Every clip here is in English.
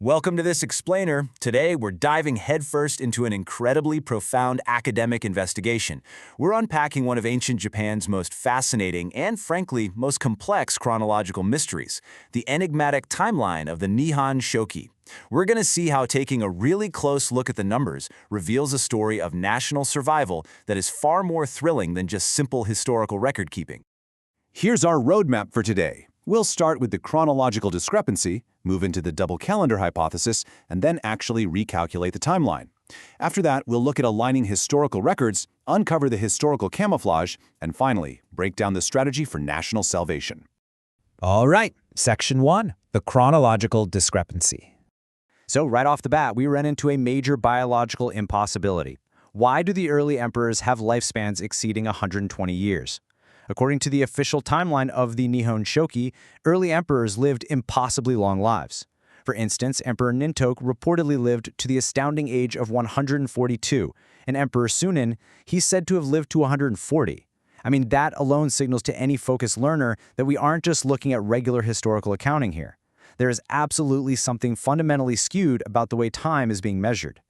Welcome to this explainer. Today, we're diving headfirst into an incredibly profound academic investigation. We're unpacking one of ancient Japan's most fascinating and, frankly, most complex chronological mysteries, the enigmatic timeline of the Nihon-Shoki. We're going to see how taking a really close look at the numbers reveals a story of national survival that is far more thrilling than just simple historical record-keeping. Here's our roadmap for today. We'll start with the chronological discrepancy, move into the double calendar hypothesis, and then actually recalculate the timeline. After that, we'll look at aligning historical records, uncover the historical camouflage, and finally, break down the strategy for national salvation. All right, Section 1, the chronological discrepancy. So right off the bat, we run into a major biological impossibility. Why do the early emperors have lifespans exceeding 120 years? According to the official timeline of the Nihon-Shoki, early emperors lived impossibly long lives. For instance, Emperor Nintoku reportedly lived to the astounding age of 142, and Emperor Sunin, he's said to have lived to 140. I mean, that alone signals to any focused learner that we aren't just looking at regular historical accounting here. There is absolutely something fundamentally skewed about the way time is being measured.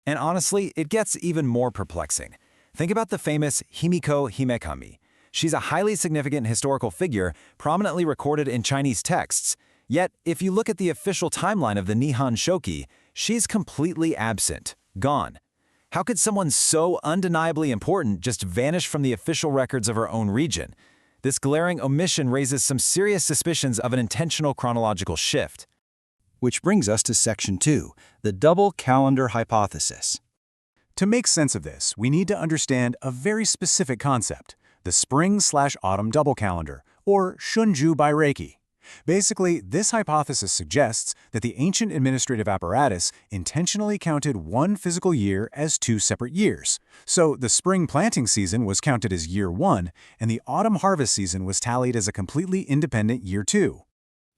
And honestly, it gets even more perplexing. Think about the famous Himiko Himekami. She's a highly significant historical figure, prominently recorded in Chinese texts. Yet, if you look at the official timeline of the Nihon-Shoki, she's completely absent, gone. How could someone so undeniably important just vanish from the official records of her own region? This glaring omission raises some serious suspicions of an intentional chronological shift. Which brings us to Section 2, the double calendar hypothesis. To make sense of this, we need to understand a very specific concept: the spring/autumn double calendar, or Shunju by Reiki. Basically, this hypothesis suggests that the ancient administrative apparatus intentionally counted one physical year as two separate years. So the spring planting season was counted as year 1, and the autumn harvest season was tallied as a completely independent year 2.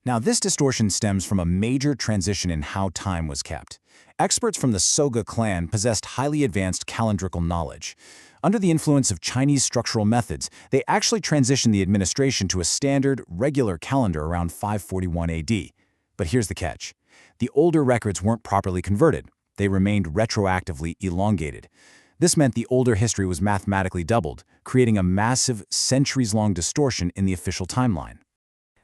Now, this distortion stems from a major transition in how time was kept. Experts from the Soga clan possessed highly advanced calendrical knowledge. Under the influence of Chinese structural methods, they actually transitioned the administration to a standard, regular calendar around 541 AD. But here's the catch. The older records weren't properly converted. They remained retroactively elongated. This meant the older history was mathematically doubled, creating a massive, centuries-long distortion in the official timeline.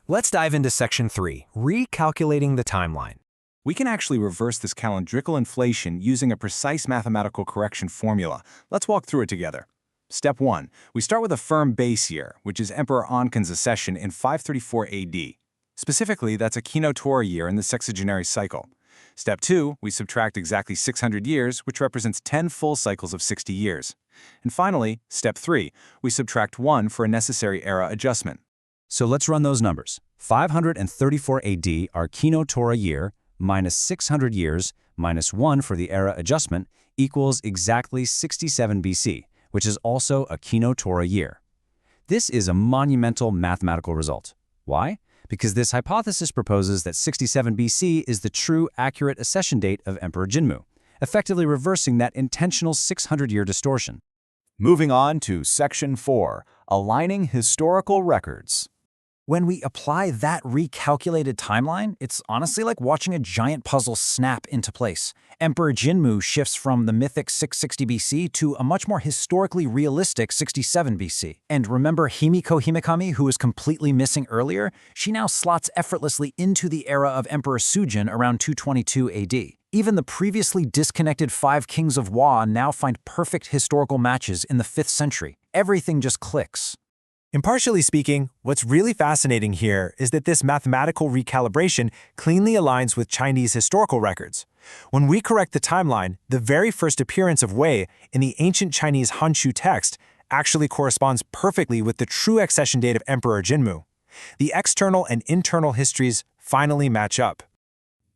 Let's dive into Section 3, recalculating the timeline. We can actually reverse this calendrical inflation using a precise mathematical correction formula. Let's walk through it together. Step 1. We start with a firm base year, which is Emperor Anken's accession in 534 AD. Specifically, that's a Kino-Tora year in the sexagenary cycle. Step 2. We subtract exactly 600 years, which represents 10 full cycles of 60 years. And finally, Step 3. We subtract 1 for a necessary era adjustment. So let's run those numbers. 534 AD, our Kino-Tora year, minus 600 years, minus 1 for the era adjustment, equals exactly 67 BC, which is also a Kino-Tora year. This is a monumental mathematical result. Why? Because this hypothesis proposes that 67 BC is the true accurate accession date of Emperor Jinmu, effectively reversing that intentional 600-year distortion. Moving on to Section 4, aligning historical records. When we apply that recalculated timeline, it's honestly like watching a giant puzzle snap into place. Emperor Jinmu shifts from the mythic 660 BC to a much more historically realistic 67 BC. And remember Himiko Himekami, who was completely missing earlier? She now slots effortlessly into the era of Emperor Sujin around 222 AD. Even the previously disconnected 5 kings of Wa now find perfect historical matches in the 5th century. Everything just clicks. Impartially speaking, what's really fascinating here is that this mathematical recalibration cleanly aligns with Chinese historical records. When we correct the timeline, the very first appearance of Wei in the ancient Chinese Hanshu text actually corresponds perfectly with the true accession date of Emperor Jinmu. The external and internal histories finally match up.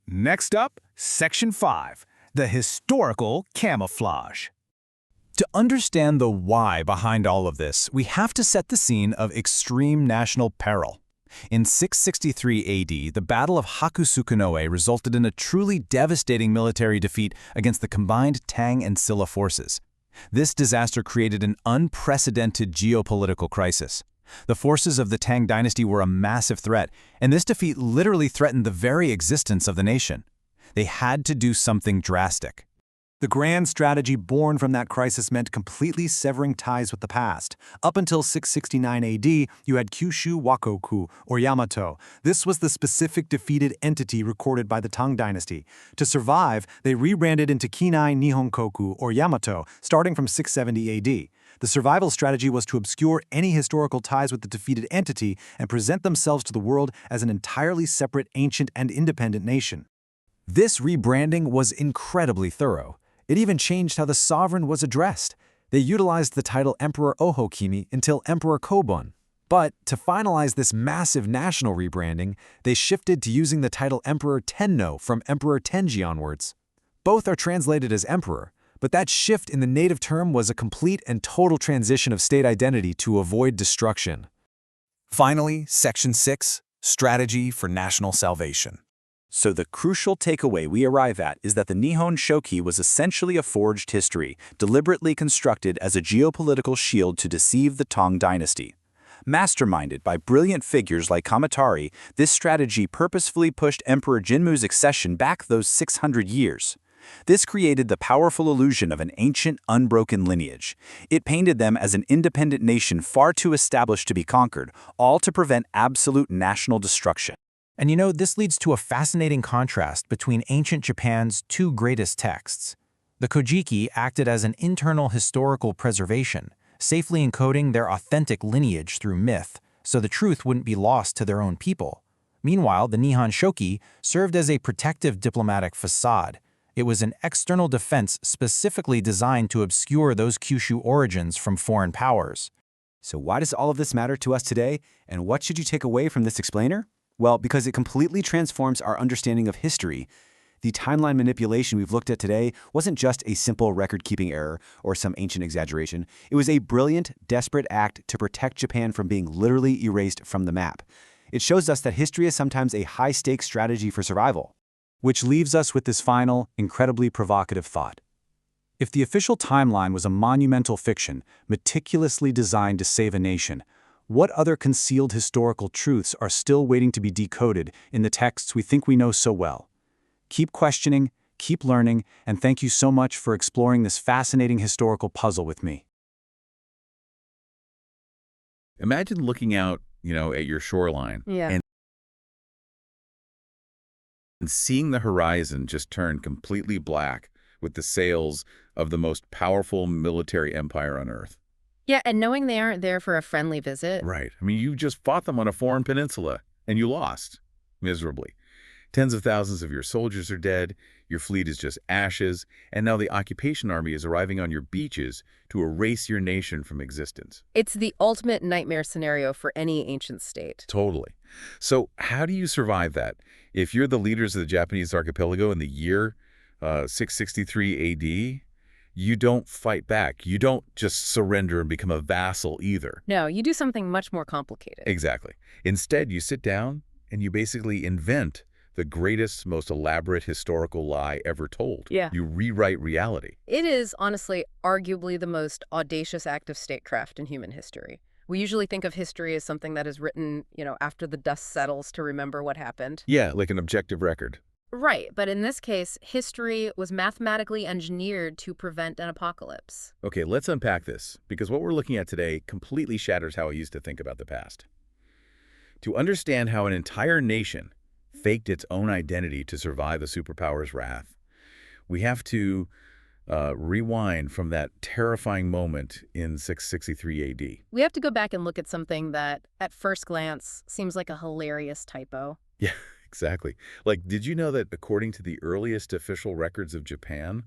Next up, Section 5, the historical camouflage. To understand the why behind all of this, we have to set the scene of extreme national peril. In 663 AD, the Battle of Hakusukunoe resulted in a truly devastating military defeat against the combined Tang and Silla forces. This disaster created an unprecedented geopolitical crisis. The forces of the Tang dynasty were a massive threat, and this defeat literally threatened the very existence of the nation. They had to do something drastic. The grand strategy born from that crisis meant completely severing ties with the past. Up until 669 AD, you had Kyushu Wakoku, or Yamato. This was the specific defeated entity recorded by the Tang dynasty. To survive, they rebranded into Kinai Nihon-Koku, or Yamato, starting from 670 AD. The survival strategy was to obscure any historical ties with the defeated entity and present themselves to the world as an entirely separate, ancient, and independent nation. This rebranding was incredibly thorough. It even changed how the sovereign was addressed. They utilized the title Emperor Ohokimi until Emperor Kobun. But to finalize this massive national rebranding, they shifted to using the title Emperor Tenno from Emperor Tenji onwards. Both are translated as emperor, but that shift in the native term was a complete and total transition of state identity to avoid destruction. Finally, Section 6, Strategy for National Salvation. So the crucial takeaway we arrive at is that the Nihon-Shoki was essentially a forged history, deliberately constructed as a geopolitical shield to deceive the Tang dynasty. Masterminded by brilliant figures like Kamatari, this strategy purposefully pushed Emperor Jinmu's accession back those 600 years. This created the powerful illusion of an ancient, unbroken lineage. It painted them as an independent nation far too established to be conquered, all to prevent absolute national destruction. And you know, this leads to a fascinating contrast between ancient Japan's two greatest texts. The Kojiki acted as an internal historical preservation, safely encoding their authentic lineage through myth, so the truth wouldn't be lost to their own people. Meanwhile, the Nihon-Shoki served as a protective diplomatic facade. It was an external defense specifically designed to obscure those Kyushu origins from foreign powers. So why does all of this matter to us today, and what should you take away from this explainer? Well, because it completely transforms our understanding of history. The timeline manipulation we've looked at today wasn't just a simple record-keeping error or some ancient exaggeration. It was a brilliant, desperate act to protect Japan from being literally erased from the map. It shows us that history is sometimes a high-stakes strategy for survival. Which leaves us with this final, incredibly provocative thought. If the official timeline was a monumental fiction, meticulously designed to save a nation, what other concealed historical truths are still waiting to be decoded in the texts we think we know so well? Keep questioning, keep learning, and thank you so much for exploring this fascinating historical puzzle with me. Imagine looking out, at your shoreline and seeing the horizon just turn completely black with the sails of the most powerful military empire on Earth. Yeah, and knowing they aren't there for a friendly visit. Right. I mean, you just fought them on a foreign peninsula, and you lost, miserably. Tens of thousands of your soldiers are dead, your fleet is just ashes, and now the occupation army is arriving on your beaches to erase your nation from existence. It's the ultimate nightmare scenario for any ancient state. Totally. So how do you survive that? If you're the leaders of the Japanese archipelago in the year 663 AD, you don't fight back. You don't just surrender and become a vassal either. No, you do something much more complicated. Exactly. Instead, you sit down and you basically invent the greatest, most elaborate historical lie ever told. Yeah. You rewrite reality. It is, honestly, arguably the most audacious act of statecraft in human history. We usually think of history as something that is written, after the dust settles to remember what happened. Yeah, like an objective record. Right, but in this case, history was mathematically engineered to prevent an apocalypse. Okay, let's unpack this, because what we're looking at today completely shatters how I used to think about the past. To understand how an entire nation faked its own identity to survive a superpower's wrath, we have to rewind from that terrifying moment in 663 AD. We have to go back and look at something that, at first glance, seems like a hilarious typo. Yeah. Exactly. Like, did you know that according to the earliest official records of Japan,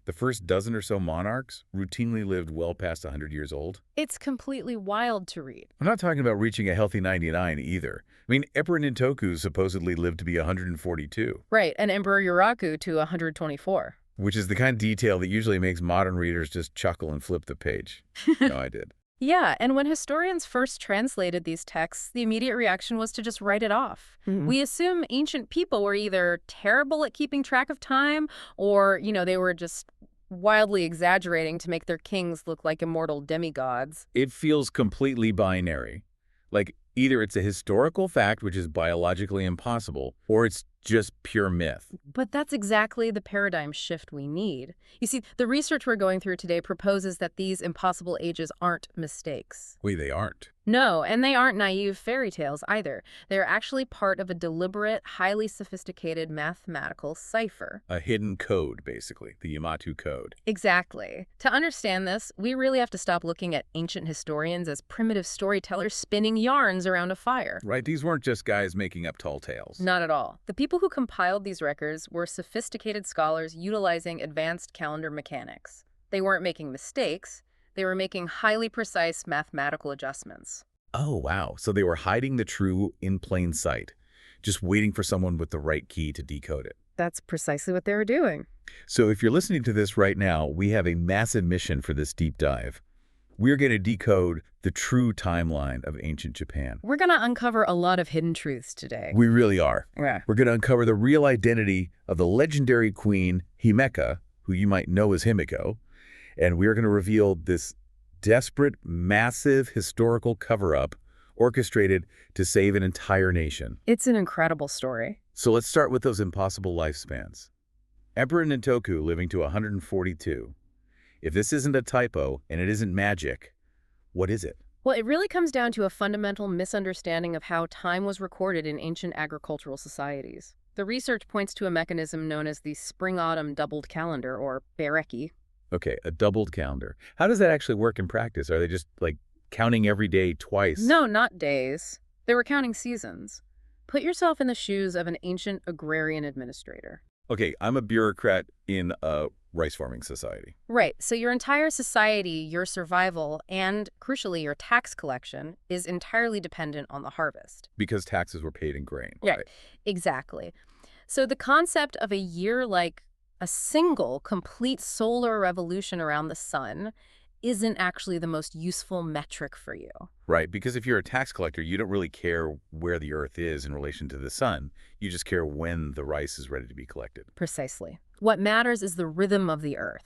the first dozen or so monarchs routinely lived well past 100 years old? It's completely wild to read. I'm not talking about reaching a healthy 99 either. I mean, Emperor Nintoku supposedly lived to be 142. Right, and Emperor Yuraku to 124. Which is the kind of detail that usually makes modern readers just chuckle and flip the page. No, I did. Yeah, and when historians first translated these texts, the immediate reaction was to just write it off. We assume ancient people were either terrible at keeping track of time or, they were just wildly exaggerating to make their kings look like immortal demigods. It feels completely binary. Like, either it's a historical fact, which is biologically impossible, or it's just pure myth. But that's exactly the paradigm shift we need. You see, the research we're going through today proposes that these impossible ages aren't mistakes. Wait, they aren't. No, and they aren't naive fairy tales either. They're actually part of a deliberate, highly sophisticated mathematical cipher. A hidden code, basically, the YAmatu-Code. Exactly. To understand this, we really have to stop looking at ancient historians as primitive storytellers spinning yarns around a fire. Right, these weren't just guys making up tall tales. Not at all. The people who compiled these records were sophisticated scholars utilizing advanced calendar mechanics. They weren't making mistakes. They were making highly precise mathematical adjustments. Oh, wow. So they were hiding the true in plain sight, just waiting for someone with the right key to decode it. That's precisely what they were doing. So if you're listening to this right now, we have a massive mission for this deep dive. We're going to decode the true timeline of ancient Japan. We're going to uncover a lot of hidden truths today. We really are. Yeah. We're going to uncover the real identity of the legendary queen Himeka, who you might know as Himiko, and we're going to reveal this desperate, massive historical cover-up orchestrated to save an entire nation. It's an incredible story. So let's start with those impossible lifespans. Emperor Nintoku living to 142. If this isn't a typo and it isn't magic, what is it? Well, it really comes down to a fundamental misunderstanding of how time was recorded in ancient agricultural societies. The research points to a mechanism known as the spring-autumn doubled calendar, or Bereki. Okay, a doubled calendar. How does that actually work in practice? Are they just, like, counting every day twice? No, not days. They were counting seasons. Put yourself in the shoes of an ancient agrarian administrator. Okay, I'm a bureaucrat in a rice farming society. Right, so your entire society, your survival, and, crucially, your tax collection is entirely dependent on the harvest. Because taxes were paid in grain. Right, exactly. So the concept of a year like a single, complete solar revolution around the sun isn't actually the most useful metric for you. Right, because if you're a tax collector, you don't really care where the Earth is in relation to the sun. You just care when the rice is ready to be collected. Precisely. What matters is the rhythm of the Earth.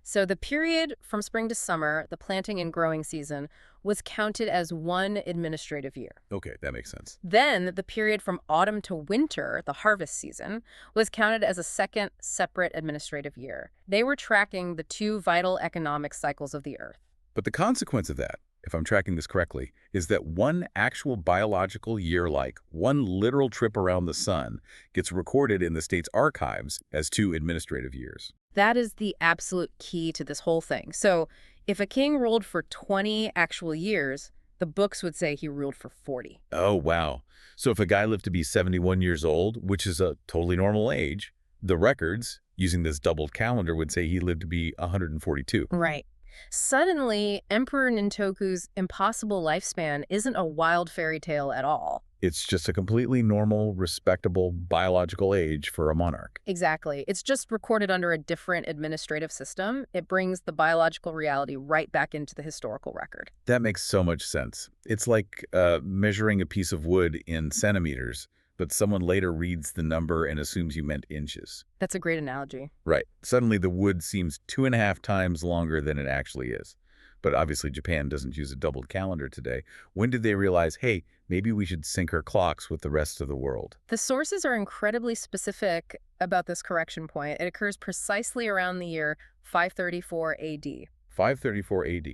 So the period from spring to summer, the planting and growing season, was counted as one administrative year. Okay, that makes sense. Then the period from autumn to winter, the harvest season, was counted as a second separate administrative year. They were tracking the two vital economic cycles of the Earth. But the consequence of that, if I'm tracking this correctly, is that one actual biological year, like one literal trip around the sun, gets recorded in the state's archives as 2 administrative years. That is the absolute key to this whole thing. So if a king ruled for 20 actual years, the books would say he ruled for 40. Oh, wow. So if a guy lived to be 71 years old, which is a totally normal age, the records, using this doubled calendar, would say he lived to be 142. Right. Suddenly, Emperor Nintoku's impossible lifespan isn't a wild fairy tale at all. It's just a completely normal, respectable biological age for a monarch. Exactly. It's just recorded under a different administrative system. It brings the biological reality right back into the historical record. That makes so much sense. It's like measuring a piece of wood in centimeters, but someone later reads the number and assumes you meant inches. That's a great analogy. Right. Suddenly the wood seems 2.5 times longer than it actually is. But obviously Japan doesn't use a doubled calendar today. When did they realize, hey, maybe we should sync our clocks with the rest of the world? The sources are incredibly specific about this correction point. It occurs precisely around the year 534 AD. 534 AD.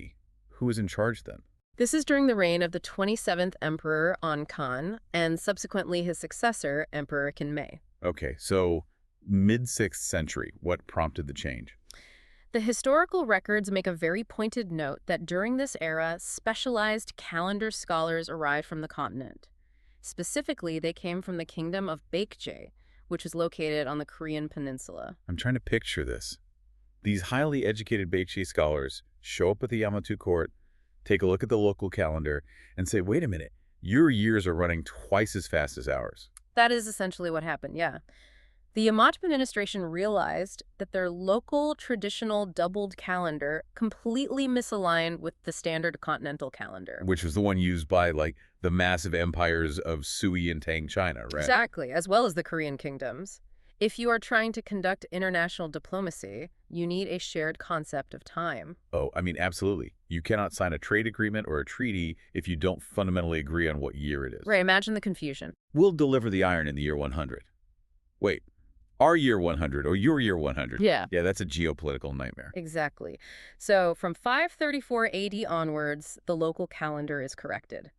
Who was in charge then? This is during the reign of the 27th Emperor An and subsequently his successor, Emperor Kinmei. Okay, so mid-6th century. What prompted the change? The historical records make a very pointed note that during this era, specialized calendar scholars arrived from the continent. Specifically, they came from the kingdom of Baekje, which was located on the Korean peninsula. I'm trying to picture this. These highly educated Baekje scholars show up at the Yamato court, take a look at the local calendar, and say, wait a minute, your years are running twice as fast as ours. That is essentially what happened, yeah. The Yamato administration realized that their local traditional doubled calendar completely misaligned with the standard continental calendar. Which was the one used by, like, the massive empires of Sui and Tang China, right? Exactly, as well as the Korean kingdoms. If you are trying to conduct international diplomacy, you need a shared concept of time. Oh, I mean, absolutely. You cannot sign a trade agreement or a treaty if you don't fundamentally agree on what year it is. Right, imagine the confusion. We'll deliver the iron in the year 100. Wait, our year 100 or your year 100? Yeah. Yeah, that's a geopolitical nightmare. Exactly. So from 534 AD onwards, the local calendar is corrected.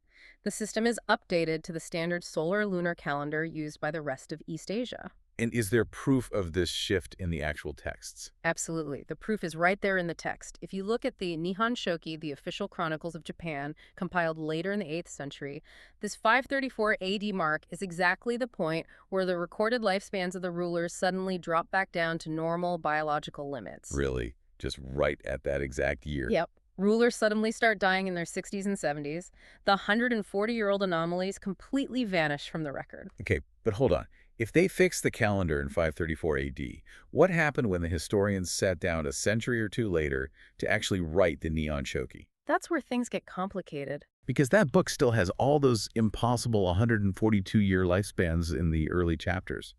The system is updated to the standard solar lunar calendar used by the rest of East Asia. And is there proof of this shift in the actual texts? Absolutely. The proof is right there in the text. If you look at the Nihon-Shoki, the official chronicles of Japan, compiled later in the 8th century, this 534 AD mark is exactly the point where the recorded lifespans of the rulers suddenly drop back down to normal biological limits. Really? Just right at that exact year? Yep. Rulers suddenly start dying in their 60s and 70s. The 140-year-old anomalies completely vanish from the record. Okay, but hold on. If they fixed the calendar in 534 AD, what happened when the historians sat down a century or two later to actually write the Nihon-Shoki? That's where things get complicated. Because that book still has all those impossible 142-year lifespans in the early chapters.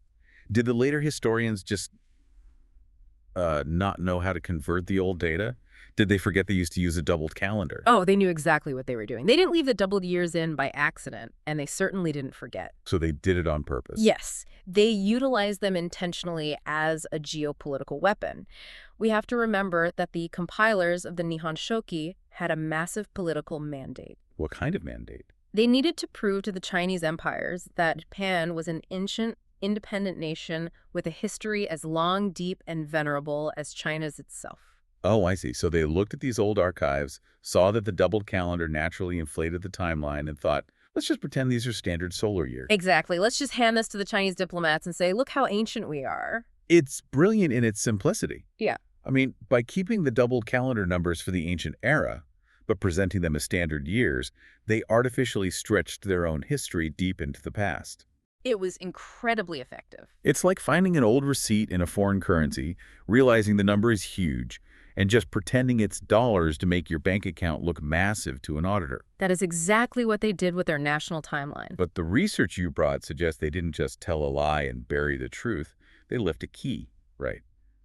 Did the later historians just not know how to convert the old data? Did they forget they used to use a doubled calendar? Oh, they knew exactly what they were doing. They didn't leave the doubled years in by accident, and they certainly didn't forget. So they did it on purpose? Yes, they utilized them intentionally as a geopolitical weapon. We have to remember that the compilers of the Nihon-Shoki had a massive political mandate. What kind of mandate? They needed to prove to the Chinese empires that Japan was an ancient, independent nation with a history as long, deep, and venerable as China's itself. Oh, I see. So they looked at these old archives, saw that the doubled calendar naturally inflated the timeline, and thought, let's just pretend these are standard solar years. Exactly. Let's just hand this to the Chinese diplomats and say, look how ancient we are. It's brilliant in its simplicity. Yeah. I mean, by keeping the doubled calendar numbers for the ancient era, but presenting them as standard years, they artificially stretched their own history deep into the past. It was incredibly effective. It's like finding an old receipt in a foreign currency, realizing the number is huge, and just pretending it's dollars to make your bank account look massive to an auditor. That is exactly what they did with their national timeline. But the research you brought suggests they didn't just tell a lie and bury the truth. They left a key, right?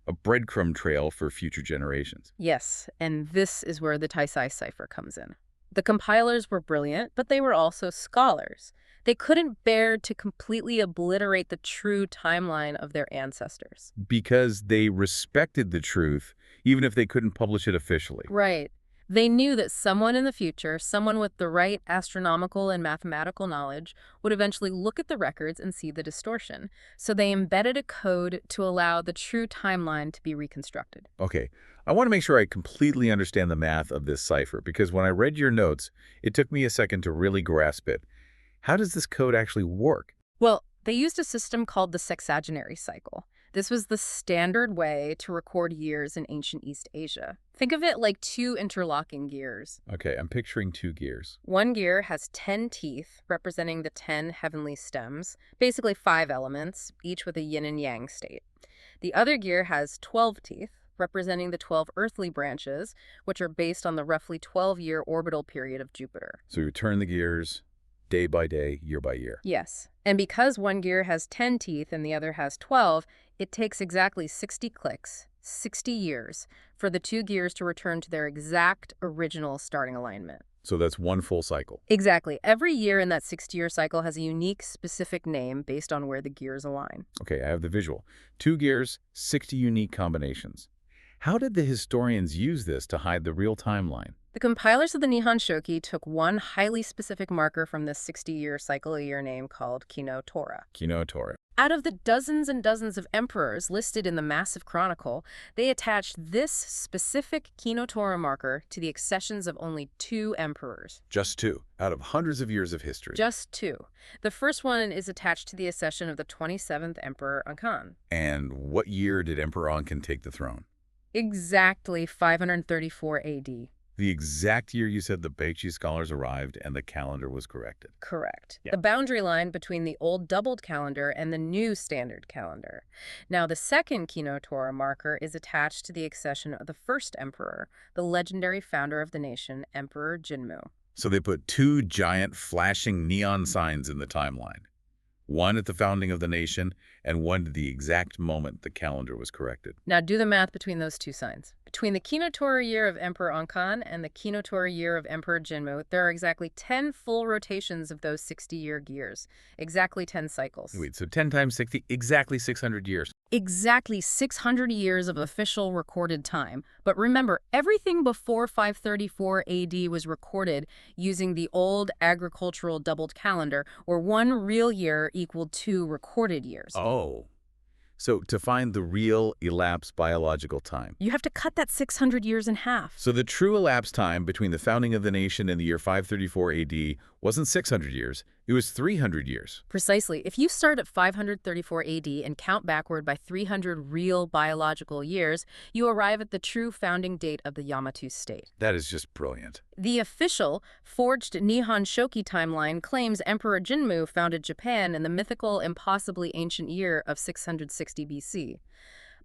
A breadcrumb trail for future generations. Yes, and this is where the Taisai cipher comes in. The compilers were brilliant, but they were also scholars. They couldn't bear to completely obliterate the true timeline of their ancestors. Because they respected the truth, even if they couldn't publish it officially. Right. They knew that someone in the future, someone with the right astronomical and mathematical knowledge, would eventually look at the records and see the distortion. So they embedded a code to allow the true timeline to be reconstructed. Okay, I want to make sure I completely understand the math of this cipher, because when I read your notes, it took me a second to really grasp it. How does this code actually work? Well, they used a system called the sexagenary cycle. This was the standard way to record years in ancient East Asia. Think of it like two interlocking gears. Okay, I'm picturing two gears. One gear has 10 teeth, representing the 10 heavenly stems, basically 5 elements, each with a yin and yang state. The other gear has 12 teeth, representing the 12 earthly branches, which are based on the roughly 12-year orbital period of Jupiter. So you turn the gears day by day, year by year. Yes, and because one gear has 10 teeth and the other has 12, it takes exactly 60 clicks, 60 years, for the two gears to return to their exact original starting alignment. So that's one full cycle. Exactly. Every year in that 60-year cycle has a unique, specific name based on where the gears align. Okay, I have the visual. 2 gears, 60 unique combinations. How did the historians use this to hide the real timeline? The compilers of the Nihon-Shoki took one highly specific marker from this 60-year cycle a year name called Kino-Tora. Kino-Tora. Out of the dozens and dozens of emperors listed in the massive chronicle, they attached this specific Kino-Tora marker to the accessions of only 2 emperors. Just 2, out of hundreds of years of history. Just 2. The first one is attached to the accession of the 27th Emperor Ankan. And what year did Emperor Ankan take the throne? Exactly 534 AD. The exact year you said the Baekji scholars arrived and the calendar was corrected. Correct. Yeah. The boundary line between the old doubled calendar and the new standard calendar. Now, the second Kino-Tora marker is attached to the accession of the first emperor, the legendary founder of the nation, Emperor Jinmu. So they put 2 giant flashing neon signs in the timeline. One at the founding of the nation and one at the exact moment the calendar was corrected. Now, do the math between those 2 signs. Between the Kinotora year of Emperor Onkan and the Kinotora year of Emperor Jinmu, there are exactly 10 full rotations of those 60-year gears. Exactly 10 cycles. Wait, so 10 times 60, exactly 600 years. Exactly 600 years of official recorded time. But remember, everything before 534 AD was recorded using the old agricultural doubled calendar, where one real year equaled 2 recorded years. Oh. So to find the real elapsed biological time, You have to cut that 600 years in half. so the true elapsed time between the founding of the nation and the year 534 AD wasn't 600 years, it was 300 years. Precisely. If you start at 534 AD and count backward by 300 real biological years, you arrive at the true founding date of the Yamato state. That is just brilliant. The official, forged Nihon-Shoki timeline claims Emperor Jinmu founded Japan in the mythical, impossibly ancient year of 660 BC.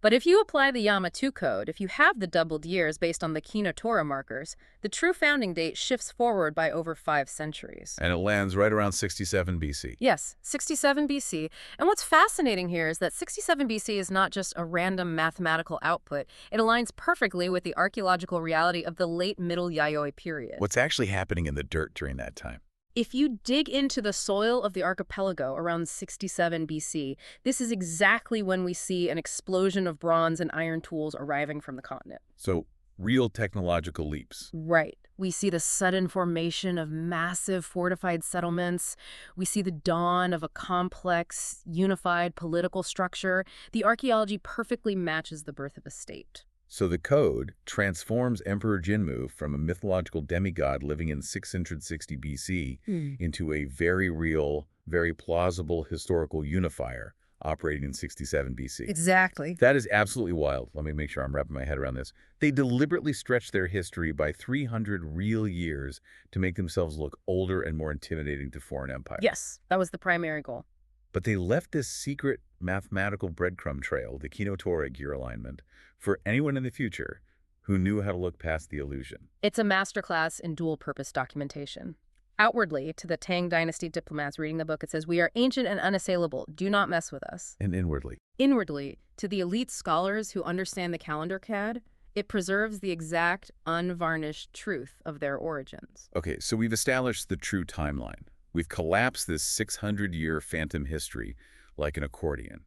But if you apply the YAmatu-Code, if you have the doubled years based on the Kinotora markers, the true founding date shifts forward by over 5 centuries. And it lands right around 67 BC. Yes, 67 BC. And what's fascinating here is that 67 BC is not just a random mathematical output. It aligns perfectly with the archaeological reality of the late Middle Yayoi period. What's actually happening in the dirt during that time? If you dig into the soil of the archipelago around 67 BC, this is exactly when we see an explosion of bronze and iron tools arriving from the continent. So real technological leaps. Right. We see the sudden formation of massive fortified settlements. We see the dawn of a complex, unified political structure. The archaeology perfectly matches the birth of a state. So the code transforms Emperor Jinmu from a mythological demigod living in 660 BC into a very real, very plausible historical unifier operating in 67 BC. Exactly. That is absolutely wild. Let me make sure I'm wrapping my head around this. They deliberately stretched their history by 300 real years to make themselves look older and more intimidating to foreign empires. Yes, that was the primary goal. But they left this secret mathematical breadcrumb trail, the Kinotora gear alignment, for anyone in the future who knew how to look past the illusion. It's a masterclass in dual-purpose documentation. Outwardly, to the Tang Dynasty diplomats reading the book, it says, "We are ancient and unassailable. Do not mess with us." And inwardly. Inwardly, to the elite scholars who understand the calendar CAD, it preserves the exact, unvarnished truth of their origins. Okay, so we've established the true timeline. We've collapsed this 600-year phantom history like an accordion.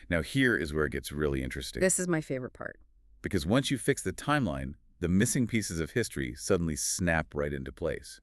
Now here is where it gets really interesting. This is my favorite part. Because once you fix the timeline, the missing pieces of history suddenly snap right into place.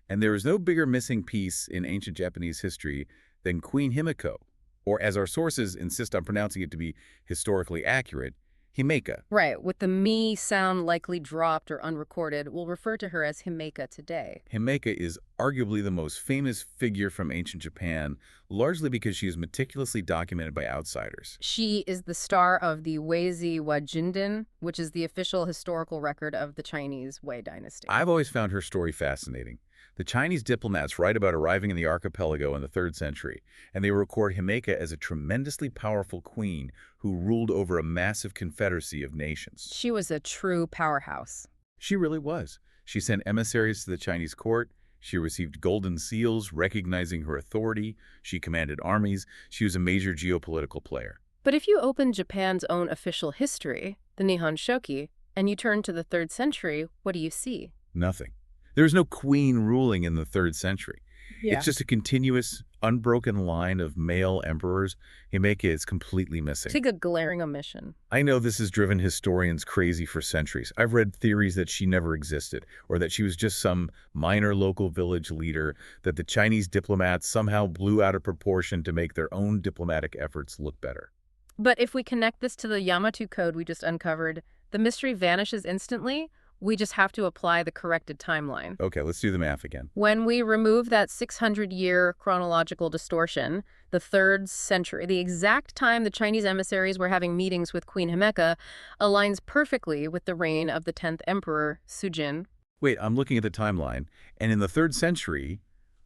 And there is no bigger missing piece in ancient Japanese history than Queen Himiko, or as our sources insist on pronouncing it to be historically accurate, Himeka. Right, with the me sound likely dropped or unrecorded, we'll refer to her as Himeka today. Himeka is arguably the most famous figure from ancient Japan, largely because she is meticulously documented by outsiders. She is the star of the Weizi Wajindan, which is the official historical record of the Chinese Wei dynasty. I've always found her story fascinating. The Chinese diplomats write about arriving in the archipelago in the 3rd century, and they record Himeka as a tremendously powerful queen who ruled over a massive confederacy of nations. She was a true powerhouse. She really was. She sent emissaries to the Chinese court. She received golden seals recognizing her authority. She commanded armies. She was a major geopolitical player. But if you open Japan's own official history, the Nihon-Shoki, and you turn to the 3rd century, what do you see? Nothing. There is no queen ruling in the 3rd century. It's just a continuous, unbroken line of male emperors. Himeka is completely missing. Take a glaring omission. I know this has driven historians crazy for centuries. I've read theories that she never existed, or that she was just some minor local village leader that the Chinese diplomats somehow blew out of proportion to make their own diplomatic efforts look better. But if we connect this to the Yamato-Code we just uncovered, the mystery vanishes instantly. We just have to apply the corrected timeline. Okay, let's do the math again. When we remove that 600-year chronological distortion, the 3rd century, the exact time the Chinese emissaries were having meetings with Queen Himeka, aligns perfectly with the reign of the 10th emperor, Sujin. Wait, I'm looking at the timeline, and in the 3rd century,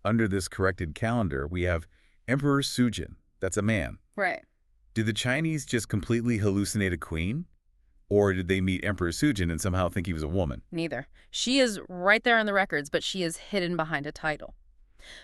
under this corrected calendar, we have Emperor Sujin. That's a man. Right. Did the Chinese just completely hallucinate a queen? Or did they meet Emperor Sujin and somehow think he was a woman? Neither. She is right there on the records, but she is hidden behind a title.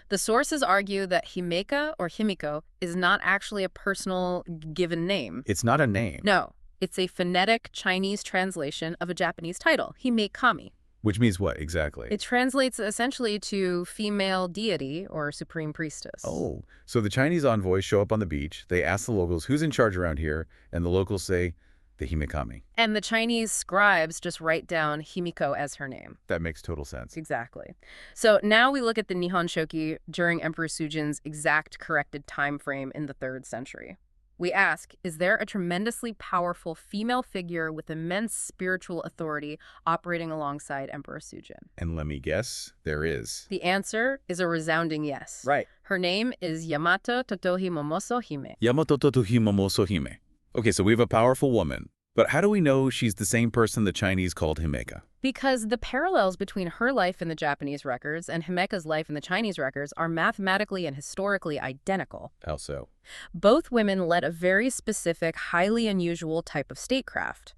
The sources argue that Himeka or Himiko is not actually a personal given name. It's not a name. No. It's a phonetic Chinese translation of a Japanese title, Hime-Kami. Which means what, exactly? It translates essentially to female deity or supreme priestess. Oh, so the Chinese envoys show up on the beach, they ask the locals who's in charge around here, and the locals say, the Hime-Kami. And the Chinese scribes just write down Himiko as her name. That makes total sense. Exactly. So now we look at the Nihon-Shoki during Emperor Sujin's exact corrected time frame in the 3rd century. We ask, is there a tremendously powerful female figure with immense spiritual authority operating alongside Emperor Sujin? And let me guess, there is. The answer is a resounding yes. Right. Her name is Yamato-Totohi Momoso Hime. Yamato-Totohi Momoso Hime. Okay, so we have a powerful woman. But how do we know she's the same person the Chinese called Himeka? Because the parallels between her life in the Japanese records and Himeka's life in the Chinese records are mathematically and historically identical. How so? Both women led a very specific, highly unusual type of statecraft,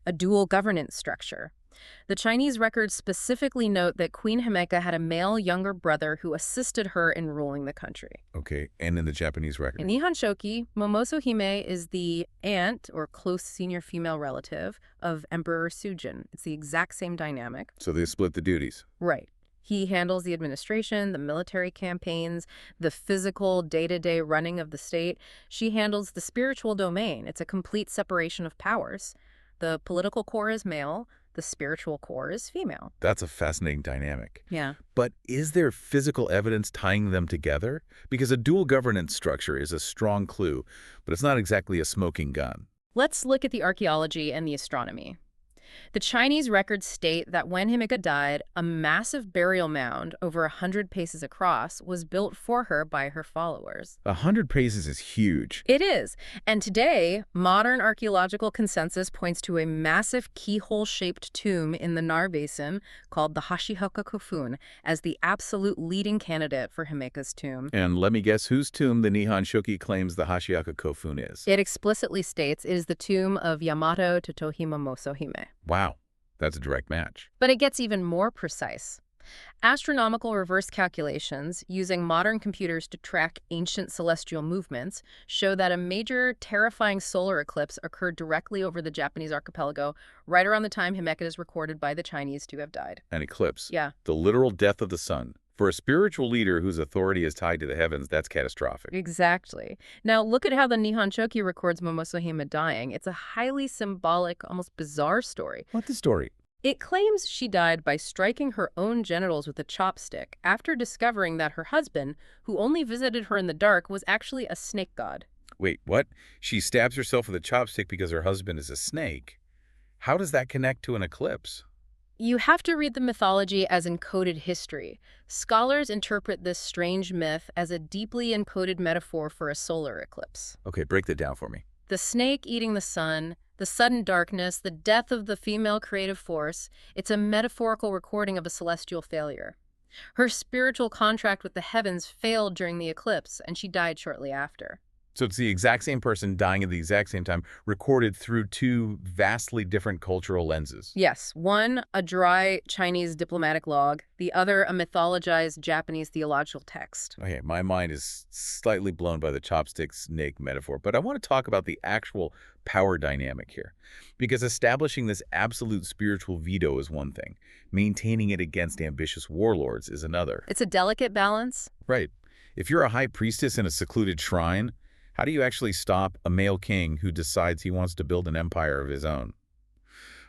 a dual governance structure. The Chinese records specifically note that Queen Himeka had a male younger brother who assisted her in ruling the country. Okay, and in the Japanese record? In Nihon-Shoki, Momoso Hime is the aunt or close senior female relative of Emperor Sujin. It's the exact same dynamic. So they split the duties. Right. He handles the administration, the military campaigns, the physical day-to-day running of the state. She handles the spiritual domain. It's a complete separation of powers. The political core is male. The spiritual core is female. That's a fascinating dynamic. Yeah. But is there physical evidence tying them together? Because a dual governance structure is a strong clue, but it's not exactly a smoking gun. Let's look at the archaeology and the astronomy. The Chinese records state that when Himeka died, a massive burial mound over 100 paces across was built for her by her followers. 100 paces is huge. It is. And today, modern archaeological consensus points to a massive keyhole-shaped tomb in the Nar Basin called the Hashihaka Kofun as the absolute leading candidate for Himeka's tomb. And let me guess whose tomb the Nihon-Shoki claims the Hashihaka Kofun is. It explicitly states it is the tomb of Yamato-Totohi Momoso Hime. Wow, that's a direct match. But it gets even more precise. Astronomical reverse calculations using modern computers to track ancient celestial movements show that a major, terrifying solar eclipse occurred directly over the Japanese archipelago right around the time Himeka is recorded by the Chinese to have died. An eclipse. Yeah. The literal death of the sun. For a spiritual leader whose authority is tied to the heavens, that's catastrophic. Exactly. Now, look at how the Nihon-Shoki records Momoso Hime dying. It's a highly symbolic, almost bizarre story. What's the story? It claims she died by striking her own genitals with a chopstick after discovering that her husband, who only visited her in the dark, was actually a snake god. Wait, what? She stabs herself with a chopstick because her husband is a snake. How does that connect to an eclipse? You have to read the mythology as encoded history. Scholars interpret this strange myth as a deeply encoded metaphor for a solar eclipse. Okay, break that down for me. The snake eating the sun, the sudden darkness, the death of the female creative force, it's a metaphorical recording of a celestial failure. Her spiritual contract with the heavens failed during the eclipse, and she died shortly after. So it's the exact same person dying at the exact same time, recorded through two vastly different cultural lenses. Yes, one, a dry Chinese diplomatic log, the other, a mythologized Japanese theological text. Okay, my mind is slightly blown by the chopstick snake metaphor, but I want to talk about the actual power dynamic here. Because establishing this absolute spiritual veto is one thing. Maintaining it against ambitious warlords is another. It's a delicate balance. Right. If you're a high priestess in a secluded shrine, how do you actually stop a male king who decides he wants to build an empire of his own?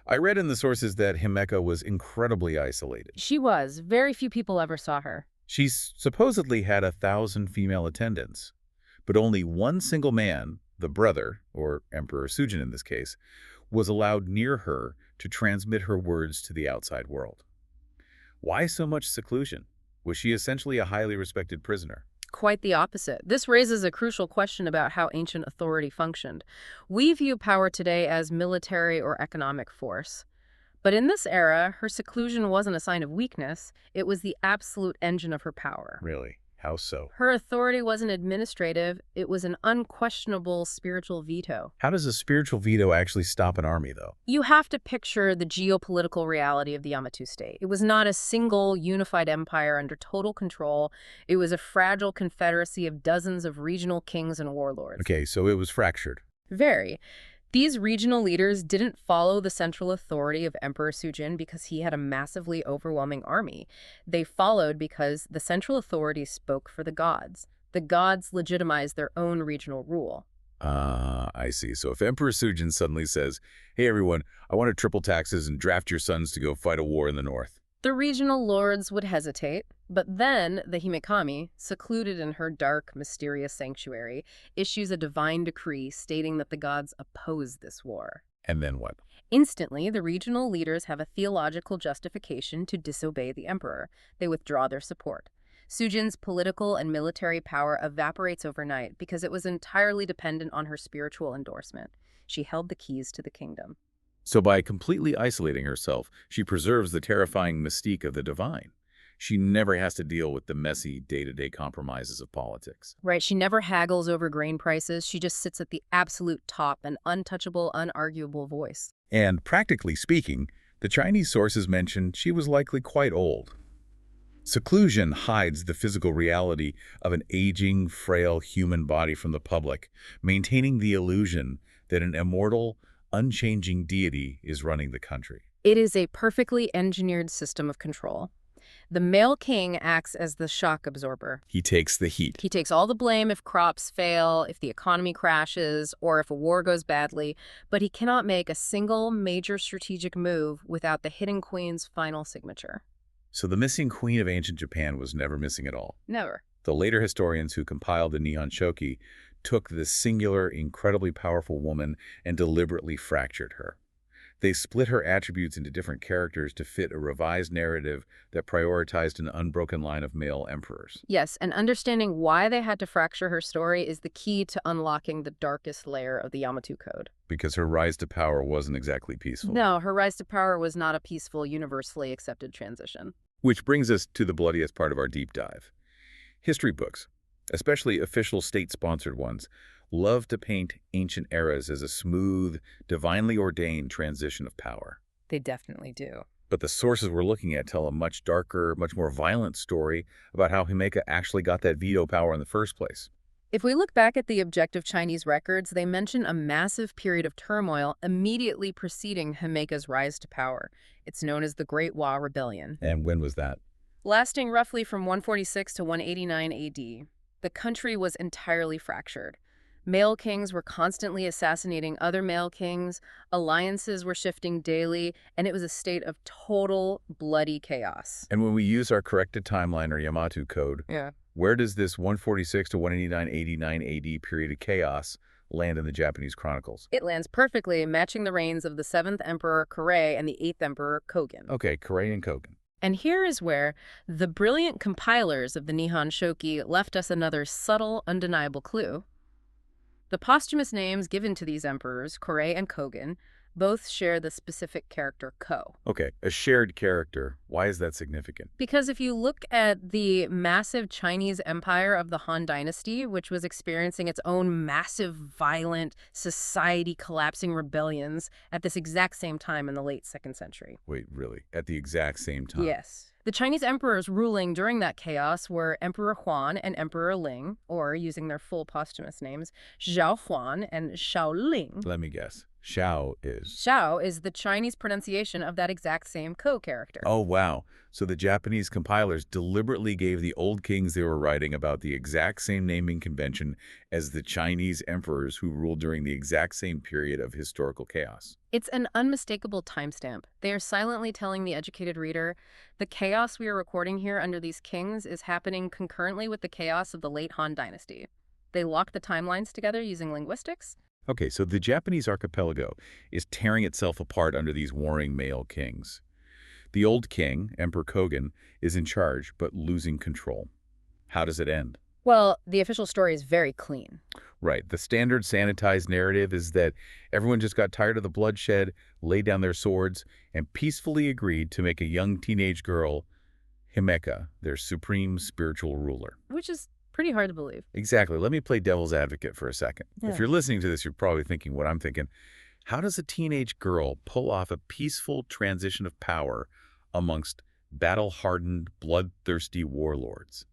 I read in the sources that Himeka was incredibly isolated. She was. Very few people ever saw her. She supposedly had 1,000 female attendants, but only one single man, the brother, or Emperor Sujin in this case, was allowed near her to transmit her words to the outside world. Why so much seclusion? Was she essentially a highly respected prisoner? Quite the opposite. This raises a crucial question about how ancient authority functioned. We view power today as military or economic force. But in this era, her seclusion wasn't a sign of weakness. It was the absolute engine of her power. Really? How so? Her authority wasn't administrative. It was an unquestionable spiritual veto. How does a spiritual veto actually stop an army, though? You have to picture the geopolitical reality of the Yamato state. It was not a single unified empire under total control. It was a fragile confederacy of dozens of regional kings and warlords. Okay, so it was fractured. Very. These regional leaders didn't follow the central authority of Emperor Sujin because he had a massively overwhelming army. They followed because the central authority spoke for the gods. The gods legitimized their own regional rule. Ah, I see. So if Emperor Sujin suddenly says, hey everyone, I want to triple taxes and draft your sons to go fight a war in the north. The regional lords would hesitate, but then the Himekami, secluded in her dark, mysterious sanctuary, issues a divine decree stating that the gods oppose this war. And then what? Instantly, the regional leaders have a theological justification to disobey the emperor. They withdraw their support. Sujin's political and military power evaporates overnight because it was entirely dependent on her spiritual endorsement. She held the keys to the kingdom. So by completely isolating herself, she preserves the terrifying mystique of the divine. She never has to deal with the messy day-to-day compromises of politics. Right, she never haggles over grain prices. She just sits at the absolute top, an untouchable, unarguable voice. And practically speaking, the Chinese sources mention she was likely quite old. Seclusion hides the physical reality of an aging, frail human body from the public, maintaining the illusion that an immortal, unchanging deity is running the country. It is a perfectly engineered system of control. The male king acts as the shock absorber. He takes the heat. He takes all the blame if crops fail, if the economy crashes, or if a war goes badly, but he cannot make a single major strategic move without the hidden queen's final signature. So the missing queen of ancient Japan was never missing at all. Never. The later historians who compiled the Nihon-Shoki took this singular, incredibly powerful woman and deliberately fractured her. They split her attributes into different characters to fit a revised narrative that prioritized an unbroken line of male emperors. Yes, and understanding why they had to fracture her story is the key to unlocking the darkest layer of the Yamatu-Code. Because her rise to power wasn't exactly peaceful. No, her rise to power was not a peaceful, universally accepted transition. Which brings us to the bloodiest part of our deep dive. History books, especially official state-sponsored ones, love to paint ancient eras as a smooth, divinely ordained transition of power. They definitely do. But the sources we're looking at tell a much darker, much more violent story about how Himeka actually got that veto power in the first place. If we look back at the objective Chinese records, they mention a massive period of turmoil immediately preceding Himeka's rise to power. It's known as the Great Wa Rebellion. And when was that? Lasting roughly from 146 to 189 AD. The country was entirely fractured. Male kings were constantly assassinating other male kings, alliances were shifting daily, and it was a state of total bloody chaos. And when we use our corrected timeline or Yamatu-Code, where does this 146 to 189 AD period of chaos land in the Japanese chronicles? It lands perfectly, matching the reigns of the 7th Emperor Kore and the 8th Emperor Kogen. Okay, Kore and Kogen. And here is where the brilliant compilers of the Nihon-Shoki left us another subtle, undeniable clue. The posthumous names given to these emperors, Kore and Kogen, both share the specific character Ko. Okay, a shared character. Why is that significant? Because if you look at the massive Chinese empire of the Han Dynasty, which was experiencing its own massive, violent, society-collapsing rebellions at this exact same time in the late 2nd century. Wait, really? At the exact same time? Yes. The Chinese emperors ruling during that chaos were Emperor Huan and Emperor Ling, or using their full posthumous names, Zhao Huan and Shao Ling. Let me guess. Shao is? Shao is the Chinese pronunciation of that exact same Ko character. Oh, wow. So the Japanese compilers deliberately gave the old kings they were writing about the exact same naming convention as the Chinese emperors who ruled during the exact same period of historical chaos. It's an unmistakable timestamp. They are silently telling the educated reader, the chaos we are recording here under these kings is happening concurrently with the chaos of the late Han Dynasty. They locked the timelines together using linguistics. Okay, so the Japanese archipelago is tearing itself apart under these warring male kings. The old king, Emperor Kogen, is in charge, but losing control. How does it end? Well, the official story is very clean. Right. The standard sanitized narrative is that everyone just got tired of the bloodshed, laid down their swords, and peacefully agreed to make a young teenage girl, Himeka, their supreme spiritual ruler. Which is pretty hard to believe. Exactly. Let me play devil's advocate for a second. Yeah. If you're listening to this, you're probably thinking what I'm thinking. How does a teenage girl pull off a peaceful transition of power amongst battle-hardened, bloodthirsty warlords?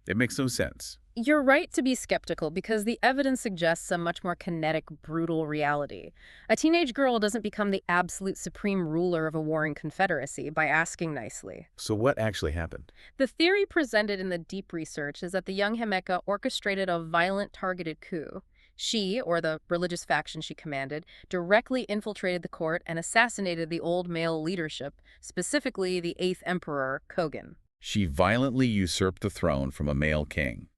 It makes no sense. You're right to be skeptical because the evidence suggests a much more kinetic, brutal reality. A teenage girl doesn't become the absolute supreme ruler of a warring confederacy by asking nicely. So what actually happened? The theory presented in the deep research is that the young Himeka orchestrated a violent targeted coup. She, or the religious faction she commanded, directly infiltrated the court and assassinated the old male leadership, specifically the 8th emperor, Kogen. She violently usurped the throne from a male king.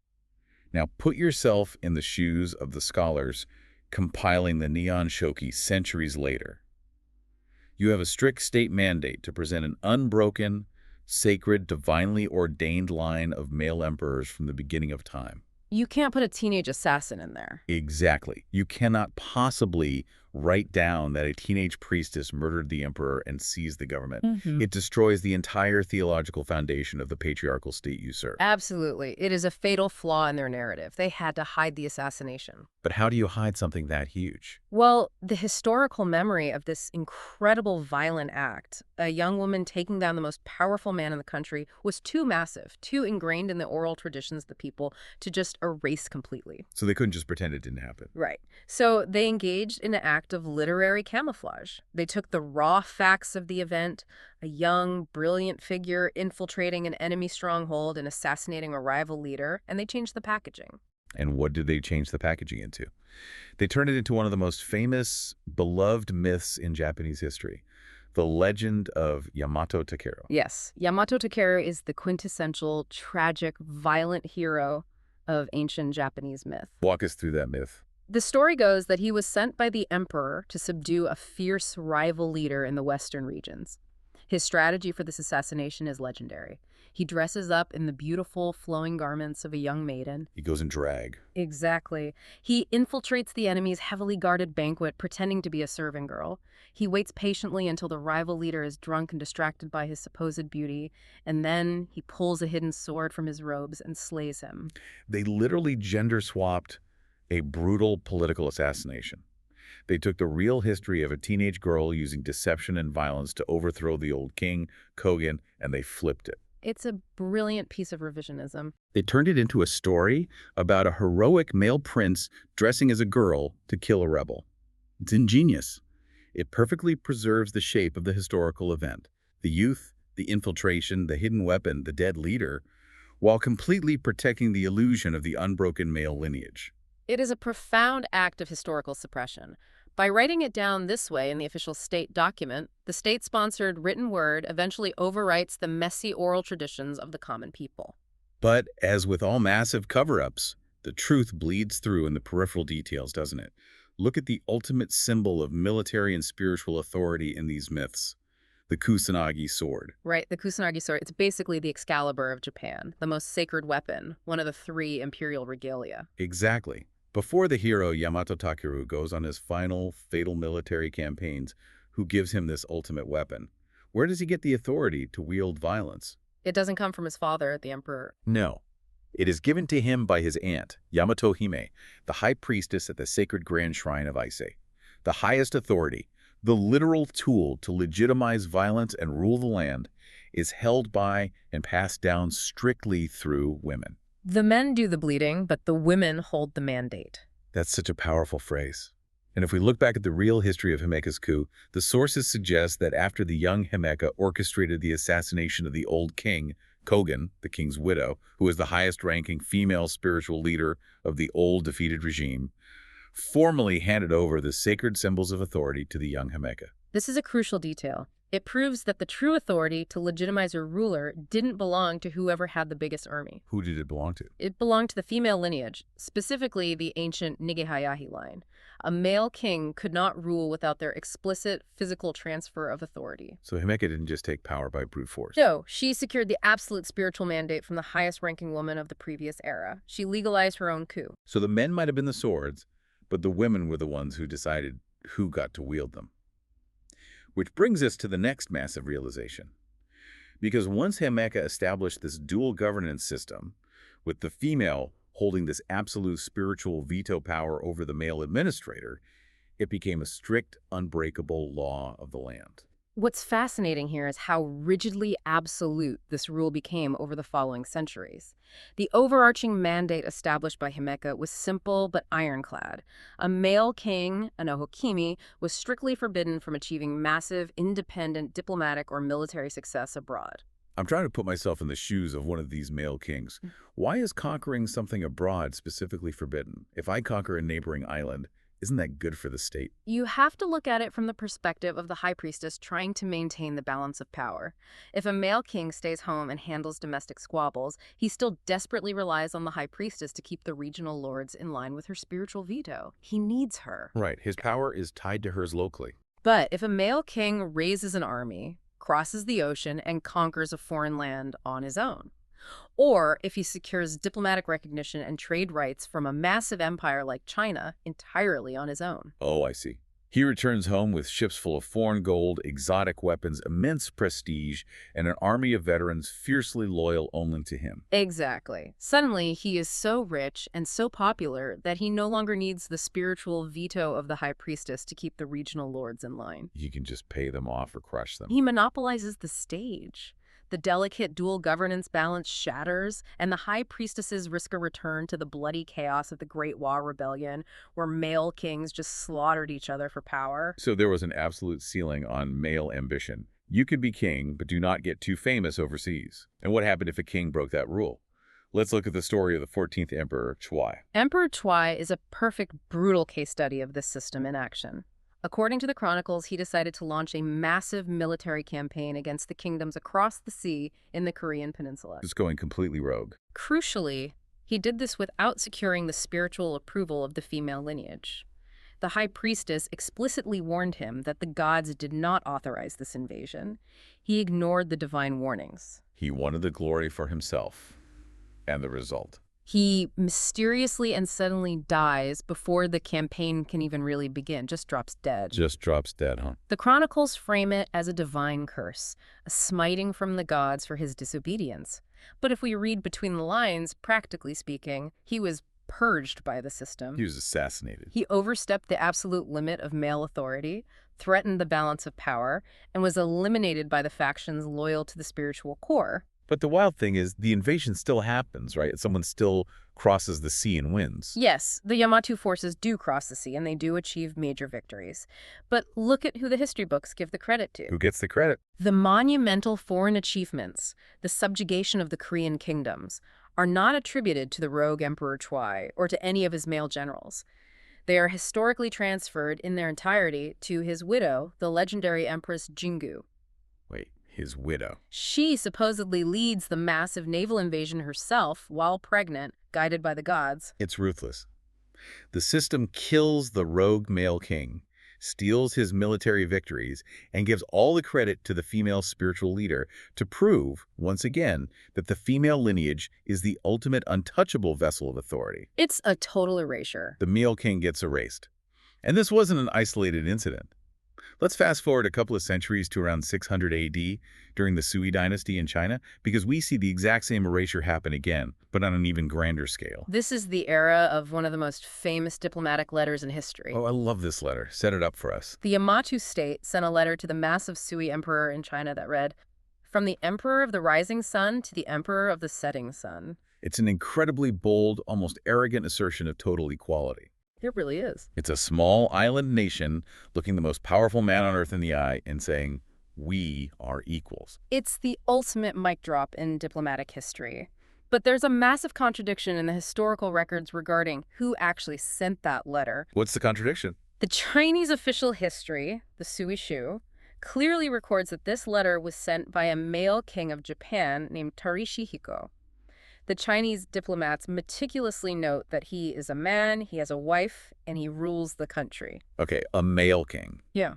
Now put yourself in the shoes of the scholars compiling the Nihon-Shoki centuries later. You have a strict state mandate to present an unbroken, sacred, divinely ordained line of male emperors from the beginning of time. You can't put a teenage assassin in there. Exactly. You cannot possibly write down that a teenage priestess murdered the emperor and seized the government. It destroys the entire theological foundation of the patriarchal state you serve. Absolutely. It is a fatal flaw in their narrative. They had to hide the assassination. But how do you hide something that huge? Well, the historical memory of this incredible violent act, a young woman taking down the most powerful man in the country, was too massive, too ingrained in the oral traditions of the people to just erase completely. So they couldn't just pretend it didn't happen. Right. So they engaged in an act of literary camouflage. They took the raw facts of the event, a young, brilliant figure infiltrating an enemy stronghold and assassinating a rival leader, and they changed the packaging. And what did they change the packaging into? They turned it into one of the most famous, beloved myths in Japanese history, the legend of Yamato-Takeru. Yes, Yamato-Takeru is the quintessential, tragic, violent hero of ancient Japanese myth. Walk us through that myth. The story goes that he was sent by the emperor to subdue a fierce rival leader in the western regions. His strategy for this assassination is legendary. He dresses up in the beautiful, flowing garments of a young maiden. He goes in drag. Exactly. He infiltrates the enemy's heavily guarded banquet, pretending to be a serving girl. He waits patiently until the rival leader is drunk and distracted by his supposed beauty, and then he pulls a hidden sword from his robes and slays him. They literally gender-swapped a brutal political assassination. They took the real history of a teenage girl using deception and violence to overthrow the old king, Kogen, and they flipped it. It's a brilliant piece of revisionism. They turned it into a story about a heroic male prince dressing as a girl to kill a rebel. It's ingenious. It perfectly preserves the shape of the historical event, the youth, the infiltration, the hidden weapon, the dead leader, while completely protecting the illusion of the unbroken male lineage. It is a profound act of historical suppression. By writing it down this way in the official state document, the state-sponsored written word eventually overwrites the messy oral traditions of the common people. But as with all massive cover-ups, the truth bleeds through in the peripheral details, doesn't it? Look at the ultimate symbol of military and spiritual authority in these myths, the Kusanagi sword. Right, the Kusanagi sword. It's basically the Excalibur of Japan, the most sacred weapon, one of the 3 imperial regalia. Exactly. Before the hero Yamato-Takeru goes on his final, fatal military campaigns, who gives him this ultimate weapon? Where does he get the authority to wield violence? It doesn't come from his father, the emperor. No. It is given to him by his aunt, Yamato-Hime, the high priestess at the sacred grand shrine of Ise. The highest authority, the literal tool to legitimize violence and rule the land, is held by and passed down strictly through women. The men do the bleeding, but the women hold the mandate. That's such a powerful phrase. And if we look back at the real history of Himeka's coup, the sources suggest that after the young Himeka orchestrated the assassination of the old king, Kogen, the king's widow, who was the highest-ranking female spiritual leader of the old defeated regime, formally handed over the sacred symbols of authority to the young Himeka. This is a crucial detail. It proves that the true authority to legitimize a ruler didn't belong to whoever had the biggest army. Who did it belong to? It belonged to the female lineage, specifically the ancient Nigehayahi line. A male king could not rule without their explicit physical transfer of authority. So Himeka didn't just take power by brute force. No, she secured the absolute spiritual mandate from the highest-ranking woman of the previous era. She legalized her own coup. So the men might have been the swords, but the women were the ones who decided who got to wield them. Which brings us to the next massive realization. Because once Himeka established this dual governance system, with the female holding this absolute spiritual veto power over the male administrator, it became a strict, unbreakable law of the land. What's fascinating here is how rigidly absolute this rule became over the following centuries. The overarching mandate established by Himeka was simple but ironclad. A male king, an ohokimi, was strictly forbidden from achieving massive, independent diplomatic or military success abroad. I'm trying to put myself in the shoes of one of these male kings. Why is conquering something abroad specifically forbidden? If I conquer a neighboring island, isn't that good for the state? You have to look at it from the perspective of the high priestess trying to maintain the balance of power. If a male king stays home and handles domestic squabbles, he still desperately relies on the high priestess to keep the regional lords in line with her spiritual veto. He needs her. Right, his power is tied to hers locally. But if a male king raises an army, crosses the ocean, and conquers a foreign land on his own, or if he secures diplomatic recognition and trade rights from a massive empire like China entirely on his own. Oh, I see. He returns home with ships full of foreign gold, exotic weapons, immense prestige, and an army of veterans fiercely loyal only to him. Exactly. Suddenly, he is so rich and so popular that he no longer needs the spiritual veto of the high priestess to keep the regional lords in line. He can just pay them off or crush them. He monopolizes the stage. The delicate dual governance balance shatters, and the high priestesses risk a return to the bloody chaos of the Great Wa Rebellion, where male kings just slaughtered each other for power. So there was an absolute ceiling on male ambition. You could be king, but do not get too famous overseas. And what happened if a king broke that rule? Let's look at the story of the 14th Emperor Choi. Emperor Choi is a perfect, brutal case study of this system in action. According to the chronicles, he decided to launch a massive military campaign against the kingdoms across the sea in the Korean peninsula. It's going completely rogue. Crucially, he did this without securing the spiritual approval of the female lineage. The high priestess explicitly warned him that the gods did not authorize this invasion. He ignored the divine warnings. He wanted the glory for himself. And the result? He mysteriously and suddenly dies before the campaign can even really begin, just drops dead. Just drops dead, huh? The chronicles frame it as a divine curse, a smiting from the gods for his disobedience. But if we read between the lines, practically speaking, he was purged by the system. He was assassinated. He overstepped the absolute limit of male authority, threatened the balance of power, and was eliminated by the factions loyal to the spiritual core. But the wild thing is, the invasion still happens, right? Someone still crosses the sea and wins. Yes, the Yamato forces do cross the sea, and they do achieve major victories. But look at who the history books give the credit to. Who gets the credit? The monumental foreign achievements, the subjugation of the Korean kingdoms, are not attributed to the rogue Emperor Choi or to any of his male generals. They are historically transferred in their entirety to his widow, the legendary Empress Jingu. Wait, his widow. She supposedly leads the massive naval invasion herself while pregnant, guided by the gods. It's ruthless. The system kills the rogue male king, steals his military victories, and gives all the credit to the female spiritual leader to prove, once again, that the female lineage is the ultimate untouchable vessel of authority. It's a total erasure. The male king gets erased. And this wasn't an isolated incident. Let's fast forward a couple of centuries to around 600 AD during the Sui dynasty in China, because we see the exact same erasure happen again, but on an even grander scale. This is the era of one of the most famous diplomatic letters in history. Oh, I love this letter. Set it up for us. The Yamato state sent a letter to the massive Sui emperor in China that read, "From the emperor of the rising sun to the emperor of the setting sun." It's an incredibly bold, almost arrogant assertion of total equality. It really is. It's a small island nation looking the most powerful man on earth in the eye and saying, we are equals. It's the ultimate mic drop in diplomatic history. But there's a massive contradiction in the historical records regarding who actually sent that letter. What's the contradiction? The Chinese official history, the Sui Shu, clearly records that this letter was sent by a male king of Japan named Tarishihiko. The Chinese diplomats meticulously note that he is a man, he has a wife, and he rules the country. Okay, a male king. Yeah.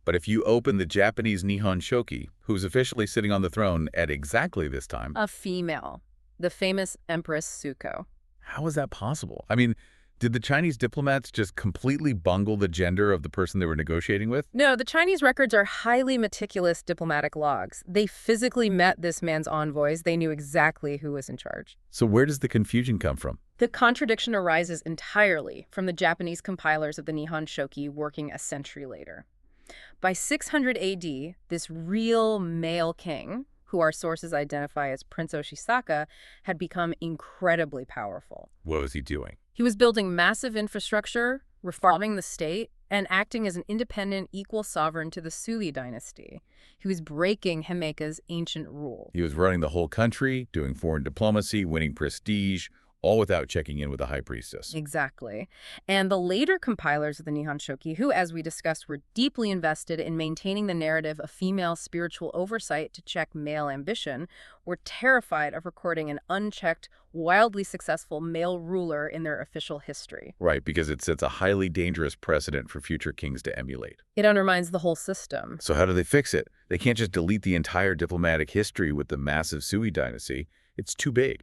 But if you open the Japanese Nihon-Shoki, who's officially sitting on the throne at exactly this time... A female. The famous Empress Suko. How is that possible? I mean, did the Chinese diplomats just completely bungle the gender of the person they were negotiating with? No, the Chinese records are highly meticulous diplomatic logs. They physically met this man's envoys. They knew exactly who was in charge. So where does the confusion come from? The contradiction arises entirely from the Japanese compilers of the Nihon-Shoki working a century later. By 600 AD, this real male king, who our sources identify as Prince Oshisaka, had become incredibly powerful. What was he doing? He was building massive infrastructure, reforming the state, and acting as an independent, equal sovereign to the Sui dynasty. He was breaking Himeka's ancient rule. He was running the whole country, doing foreign diplomacy, winning prestige, all without checking in with the high priestess. Exactly. And the later compilers of the Nihon-Shoki, who, as we discussed, were deeply invested in maintaining the narrative of female spiritual oversight to check male ambition, were terrified of recording an unchecked, wildly successful male ruler in their official history. Right, because it sets a highly dangerous precedent for future kings to emulate. It undermines the whole system. So how do they fix it? They can't just delete the entire diplomatic history with the massive Sui dynasty. It's too big,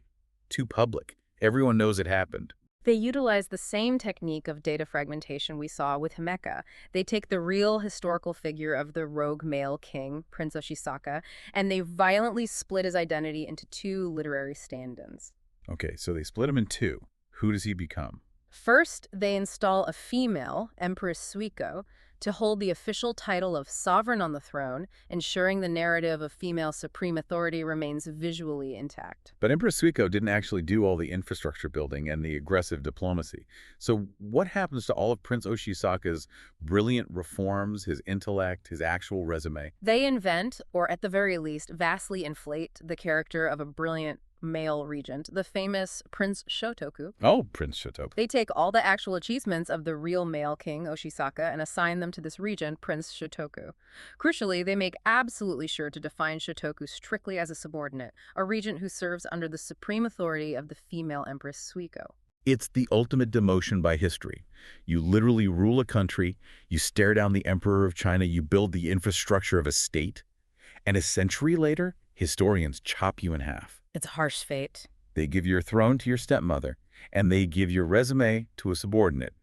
too public. Everyone knows it happened. They utilize the same technique of data fragmentation we saw with Himeka. They take the real historical figure of the rogue male king, Prince Oshisaka, and they violently split his identity into two literary stand-ins. Okay, so they split him in two. Who does he become? First, they install a female, Empress Suiko, to hold the official title of sovereign on the throne, ensuring the narrative of female supreme authority remains visually intact. But Empress Suiko didn't actually do all the infrastructure building and the aggressive diplomacy. So what happens to all of Prince Oshisaka's brilliant reforms, his intellect, his actual resume? They invent, or at the very least, vastly inflate the character of a brilliant male regent, the famous Prince Shotoku. Oh, Prince Shotoku. They take all the actual achievements of the real male king, Oshisaka, and assign them to this regent, Prince Shotoku. Crucially, they make absolutely sure to define Shotoku strictly as a subordinate, a regent who serves under the supreme authority of the female Empress Suiko. It's the ultimate demotion by history. You literally rule a country, you stare down the emperor of China, you build the infrastructure of a state, and a century later, historians chop you in half. It's a harsh fate. They give your throne to your stepmother, and they give your resume to a subordinate,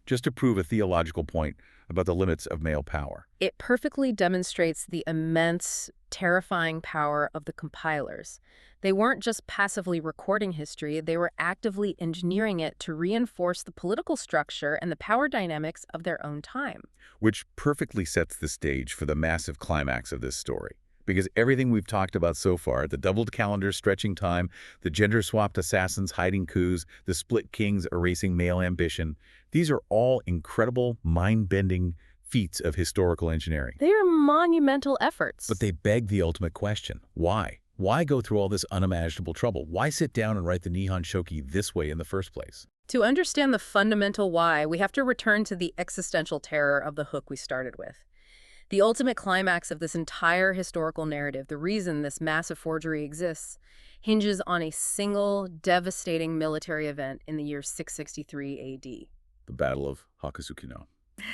just to prove a theological point about the limits of male power. It perfectly demonstrates the immense, terrifying power of the compilers. They weren't just passively recording history, they were actively engineering it to reinforce the political structure and the power dynamics of their own time. Which perfectly sets the stage for the massive climax of this story. Because everything we've talked about so far, the doubled calendars stretching time, the gender-swapped assassins hiding coups, the split kings erasing male ambition, these are all incredible, mind-bending feats of historical engineering. They are monumental efforts. But they beg the ultimate question. Why? Why go through all this unimaginable trouble? Why sit down and write the Nihon-Shoki this way in the first place? To understand the fundamental why, we have to return to the existential terror of the hook we started with. The ultimate climax of this entire historical narrative, the reason this massive forgery exists, hinges on a single devastating military event in the year 663 AD. The Battle of Hakusukino.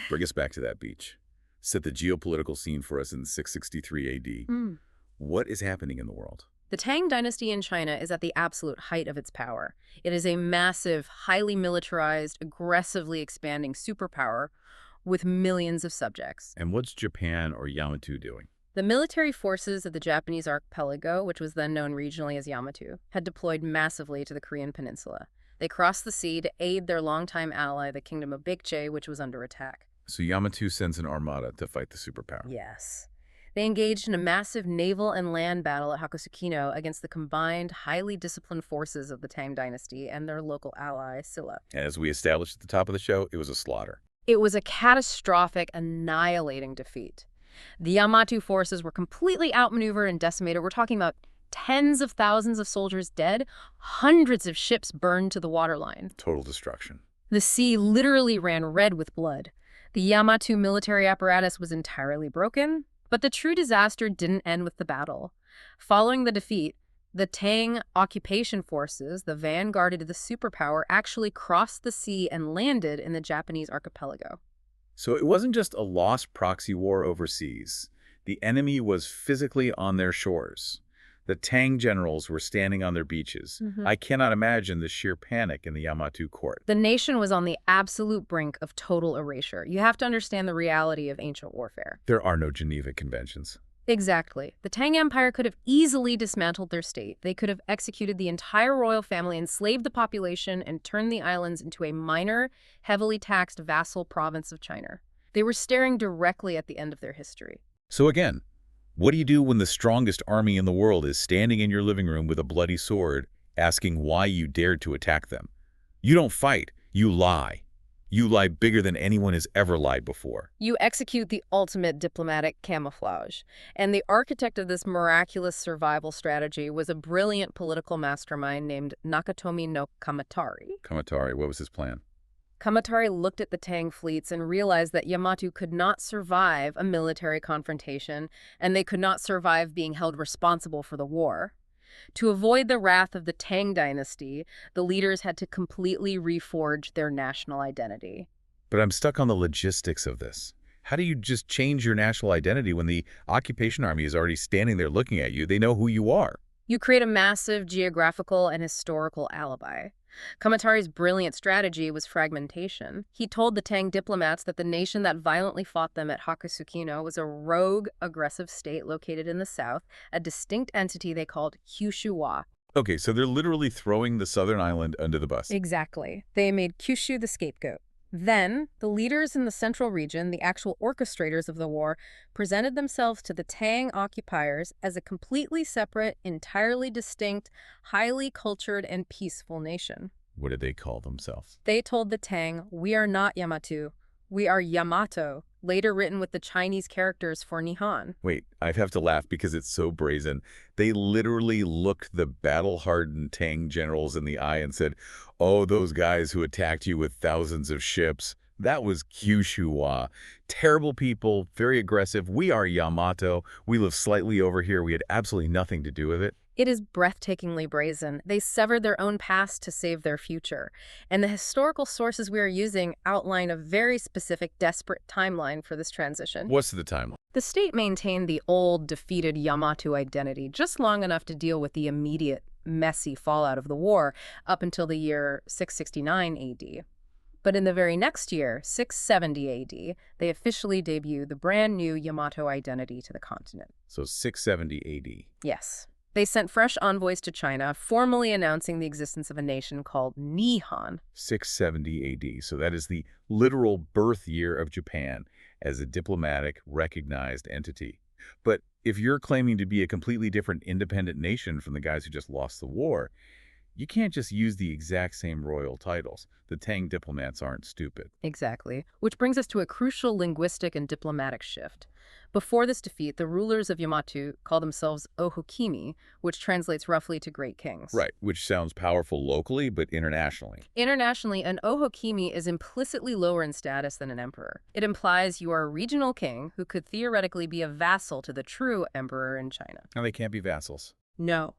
Bring us back to that beach. Set the geopolitical scene for us in 663 AD. What is happening in the world? The Tang dynasty in China is at the absolute height of its power. It is a massive, highly militarized, aggressively expanding superpower with millions of subjects. And what's Japan or Yamato doing? The military forces of the Japanese archipelago, which was then known regionally as Yamato, had deployed massively to the Korean peninsula. They crossed the sea to aid their longtime ally, the Kingdom of Baekje, which was under attack. So Yamato sends an armada to fight the superpower. Yes. They engaged in a massive naval and land battle at Hakusukino against the combined, highly disciplined forces of the Tang dynasty and their local ally, Silla. As we established at the top of the show, it was a slaughter. It was a catastrophic, annihilating defeat. The Yamato forces were completely outmaneuvered and decimated. We're talking about tens of thousands of soldiers dead, hundreds of ships burned to the waterline. Total destruction. The sea literally ran red with blood. The Yamato military apparatus was entirely broken, but the true disaster didn't end with the battle. Following the defeat, the Tang occupation forces, the vanguard of the superpower, actually crossed the sea and landed in the Japanese archipelago. So it wasn't just a lost proxy war overseas. The enemy was physically on their shores. The Tang generals were standing on their beaches. I cannot imagine the sheer panic in the Yamato court. The nation was on the absolute brink of total erasure. You have to understand the reality of ancient warfare. There are no Geneva Conventions. Exactly. The Tang Empire could have easily dismantled their state. They could have executed the entire royal family, enslaved the population, and turned the islands into a minor, heavily taxed vassal province of China. They were staring directly at the end of their history. So again, what do you do when the strongest army in the world is standing in your living room with a bloody sword, asking why you dared to attack them? You don't fight, you lie. You lie bigger than anyone has ever lied before. You execute the ultimate diplomatic camouflage. And the architect of this miraculous survival strategy was a brilliant political mastermind named Nakatomi no Kamatari. Kamatari, what was his plan? Kamatari looked at the Tang fleets and realized that Yamato could not survive a military confrontation, and they could not survive being held responsible for the war. To avoid the wrath of the Tang dynasty, the leaders had to completely reforge their national identity. But I'm stuck on the logistics of this. How do you just change your national identity when the occupation army is already standing there looking at you? They know who you are. You create a massive geographical and historical alibi. Kamatari's brilliant strategy was fragmentation. He told the Tang diplomats that the nation that violently fought them at Hakusukino was a rogue, aggressive state located in the south, a distinct entity they called Kyushu. Okay, so they're literally throwing the southern island under the bus. Exactly. They made Kyushu the scapegoat. Then, the leaders in the central region, the actual orchestrators of the war, presented themselves to the Tang occupiers as a completely separate, entirely distinct, highly cultured, and peaceful nation. What did they call themselves? They told the Tang, "We are not Yamato, we are Yamato," later written with the Chinese characters for Nihon. Wait, I have to laugh because it's so brazen. They literally looked the battle-hardened Tang generals in the eye and said, "Oh, those guys who attacked you with thousands of ships, that was Kyushu. Terrible people, very aggressive. We are Yamato. We live slightly over here. We had absolutely nothing to do with it." It is breathtakingly brazen. They severed their own past to save their future. And the historical sources we are using outline a very specific, desperate timeline for this transition. What's the timeline? The state maintained the old, defeated Yamato identity just long enough to deal with the immediate, messy fallout of the war up until the year 669 AD. But in the very next year, 670 AD, they officially debuted the brand new Yamato identity to the continent. So 670 AD. Yes. They sent fresh envoys to China, formally announcing the existence of a nation called Nihon. 670 AD. So that is the literal birth year of Japan as a diplomatic, recognized entity. But if you're claiming to be a completely different independent nation from the guys who just lost the war, you can't just use the exact same royal titles. The Tang diplomats aren't stupid. Exactly. Which brings us to a crucial linguistic and diplomatic shift. Before this defeat, the rulers of Yamato called themselves Ohokimi, which translates roughly to Great Kings. Right, which sounds powerful locally, but internationally. Internationally, an Ohokimi is implicitly lower in status than an emperor. It implies you are a regional king who could theoretically be a vassal to the true emperor in China. Now they can't be vassals. No.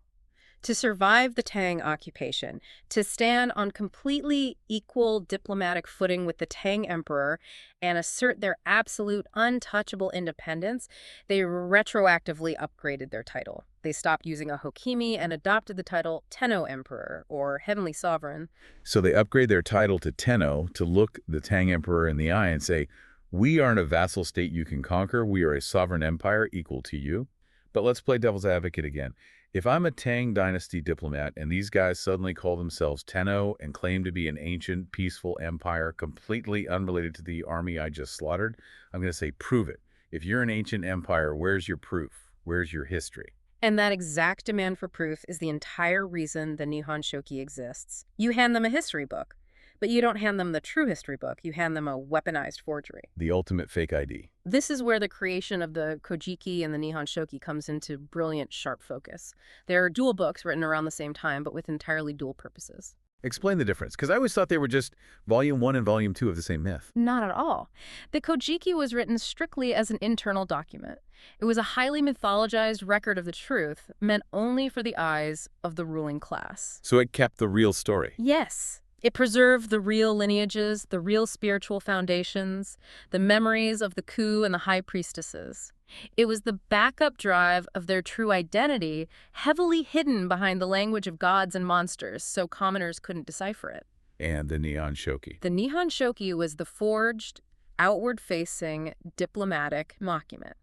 To survive the Tang occupation, to stand on completely equal diplomatic footing with the Tang emperor and assert their absolute untouchable independence, they retroactively upgraded their title. They stopped using a Hokimi and adopted the title Tenno Emperor, or Heavenly Sovereign. So they upgrade their title to Tenno to look the Tang emperor in the eye and say, "We aren't a vassal state you can conquer. We are a sovereign empire equal to you." But let's play devil's advocate again. If I'm a Tang dynasty diplomat and these guys suddenly call themselves Tenno and claim to be an ancient, peaceful empire completely unrelated to the army I just slaughtered, I'm going to say, prove it. If you're an ancient empire, where's your proof? Where's your history? And that exact demand for proof is the entire reason the Nihon-Shoki exists. You hand them a history book, but you don't hand them the true history book. You hand them a weaponized forgery. The ultimate fake ID. This is where the creation of the Kojiki and the Nihon-Shoki comes into brilliant, sharp focus. There are dual books written around the same time, but with entirely dual purposes. Explain the difference, because I always thought they were just Volume 1 and Volume 2 of the same myth. Not at all. The Kojiki was written strictly as an internal document. It was a highly mythologized record of the truth, meant only for the eyes of the ruling class. So it kept the real story. Yes. It preserved the real lineages, the real spiritual foundations, the memories of the coup and the high priestesses. It was the backup drive of their true identity, heavily hidden behind the language of gods and monsters, so commoners couldn't decipher it. And the Nihon-Shoki. The Nihon-Shoki was the forged, outward-facing, diplomatic document.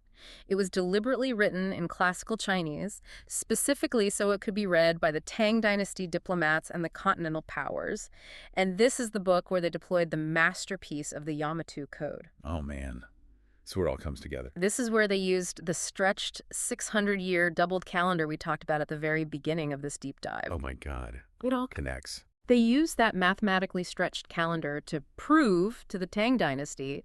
It was deliberately written in classical Chinese, specifically so it could be read by the Tang Dynasty diplomats and the continental powers. And this is the book where they deployed the masterpiece of the Yamato-Code. Oh, man. That's where it all comes together. This is where they used the stretched 600-year doubled calendar we talked about at the very beginning of this deep dive. Oh, my God. It all Connects. They used that mathematically stretched calendar to prove to the Tang Dynasty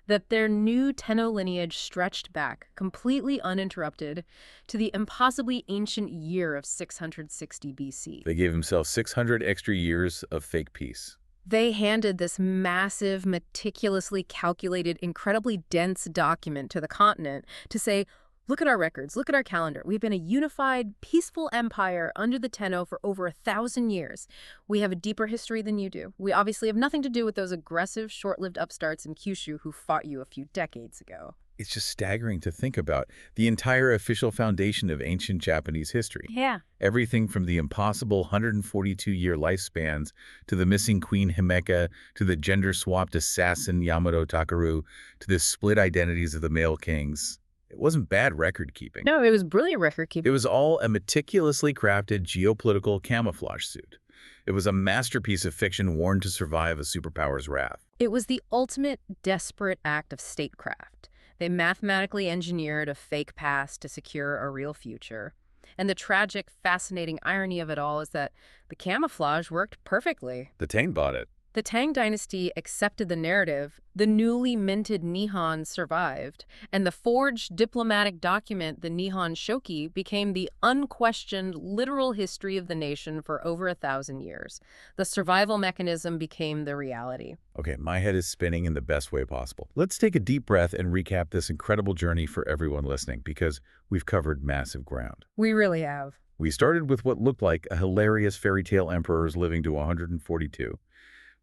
that their new Tenno lineage stretched back, completely uninterrupted, to the impossibly ancient year of 660 BC. They gave themselves 600 extra years of fake peace. They handed this massive, meticulously calculated, incredibly dense document to the continent to say, look at our records, look at our calendar. We've been a unified, peaceful empire under the Tenno for over 1,000 years. We have a deeper history than you do. We obviously have nothing to do with those aggressive, short-lived upstarts in Kyushu who fought you a few decades ago. It's just staggering to think about the entire official foundation of ancient Japanese history. Yeah. Everything from the impossible 142-year lifespans to the missing Queen Himeka to the gender-swapped assassin Yamato Takeru to the split identities of the male kings. It wasn't bad record-keeping. No, it was brilliant record-keeping. It was all a meticulously crafted geopolitical camouflage suit. It was a masterpiece of fiction worn to survive a superpower's wrath. It was the ultimate desperate act of statecraft. They mathematically engineered a fake past to secure a real future. And the tragic, fascinating irony of it all is that the camouflage worked perfectly. The Tang bought it. The Tang Dynasty accepted the narrative, the newly minted Nihon survived, and the forged diplomatic document, the Nihon-Shoki, became the unquestioned literal history of the nation for over 1,000 years. The survival mechanism became the reality. Okay, my head is spinning in the best way possible. Let's take a deep breath and recap this incredible journey for everyone listening, because we've covered massive ground. We really have. We started with what looked like a hilarious fairy tale emperors living to 142.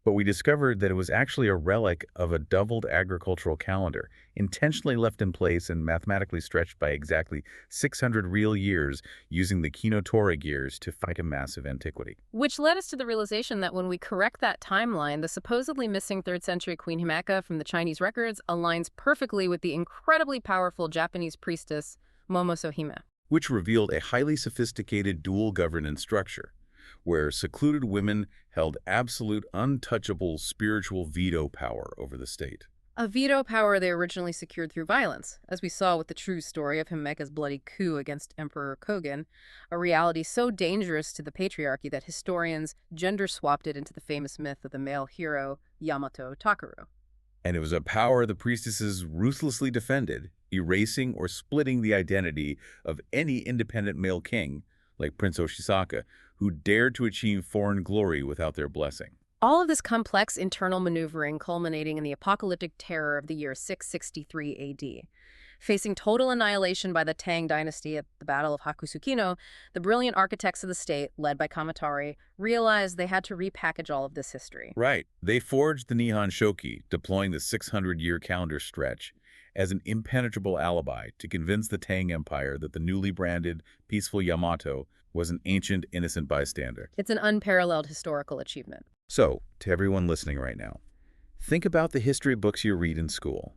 But we discovered that it was actually a relic of a doubled agricultural calendar, intentionally left in place and mathematically stretched by exactly 600 real years using the Kinotori gears to fight a massive antiquity. Which led us to the realization that when we correct that timeline, the supposedly missing 3rd century Queen Himeka from the Chinese records aligns perfectly with the incredibly powerful Japanese priestess Momoso-hime. Which revealed a highly sophisticated dual governance structure, where secluded women held absolute, untouchable spiritual veto power over the state. A veto power they originally secured through violence, as we saw with the true story of Himeka's bloody coup against Emperor Kogen, a reality so dangerous to the patriarchy that historians gender-swapped it into the famous myth of the male hero Yamato Takeru. And it was a power the priestesses ruthlessly defended, erasing or splitting the identity of any independent male king, like Prince Oshisaka, who dared to achieve foreign glory without their blessing. All of this complex internal maneuvering culminating in the apocalyptic terror of the year 663 AD. Facing total annihilation by the Tang Dynasty at the Battle of Hakusukino, the brilliant architects of the state, led by Kamatari, realized they had to repackage all of this history. Right. They forged the Nihon-Shoki, deploying the 600-year calendar stretch as an impenetrable alibi to convince the Tang Empire that the newly branded peaceful Yamato was an ancient, innocent bystander. It's an unparalleled historical achievement. So, to everyone listening right now, think about the history books you read in school.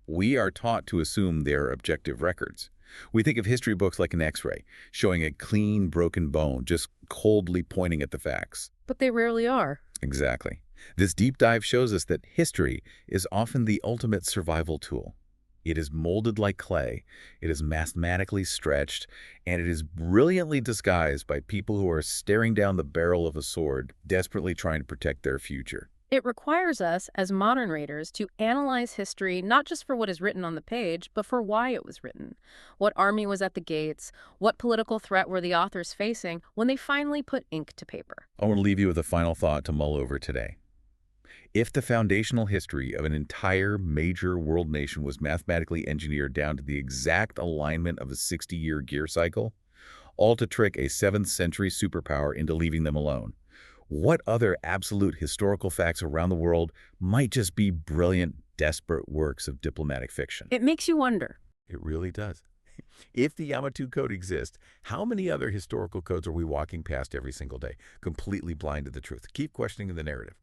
We are taught to assume they're objective records. We think of history books like an X-ray, showing a clean, broken bone, just coldly pointing at the facts. But they rarely are. Exactly. This deep dive shows us that history is often the ultimate survival tool. It is molded like clay, it is mathematically stretched, and it is brilliantly disguised by people who are staring down the barrel of a sword, desperately trying to protect their future. It requires us, as modern readers, to analyze history not just for what is written on the page, but for why it was written. What army was at the gates? What political threat were the authors facing when they finally put ink to paper? I want to leave you with a final thought to mull over today. If the foundational history of an entire major world nation was mathematically engineered down to the exact alignment of a 60-year gear cycle, all to trick a 7th century superpower into leaving them alone, what other absolute historical facts around the world might just be brilliant, desperate works of diplomatic fiction? It makes you wonder. It really does. If the Yamato-Code exists, how many other historical codes are we walking past every single day, completely blind to the truth? Keep questioning the narrative.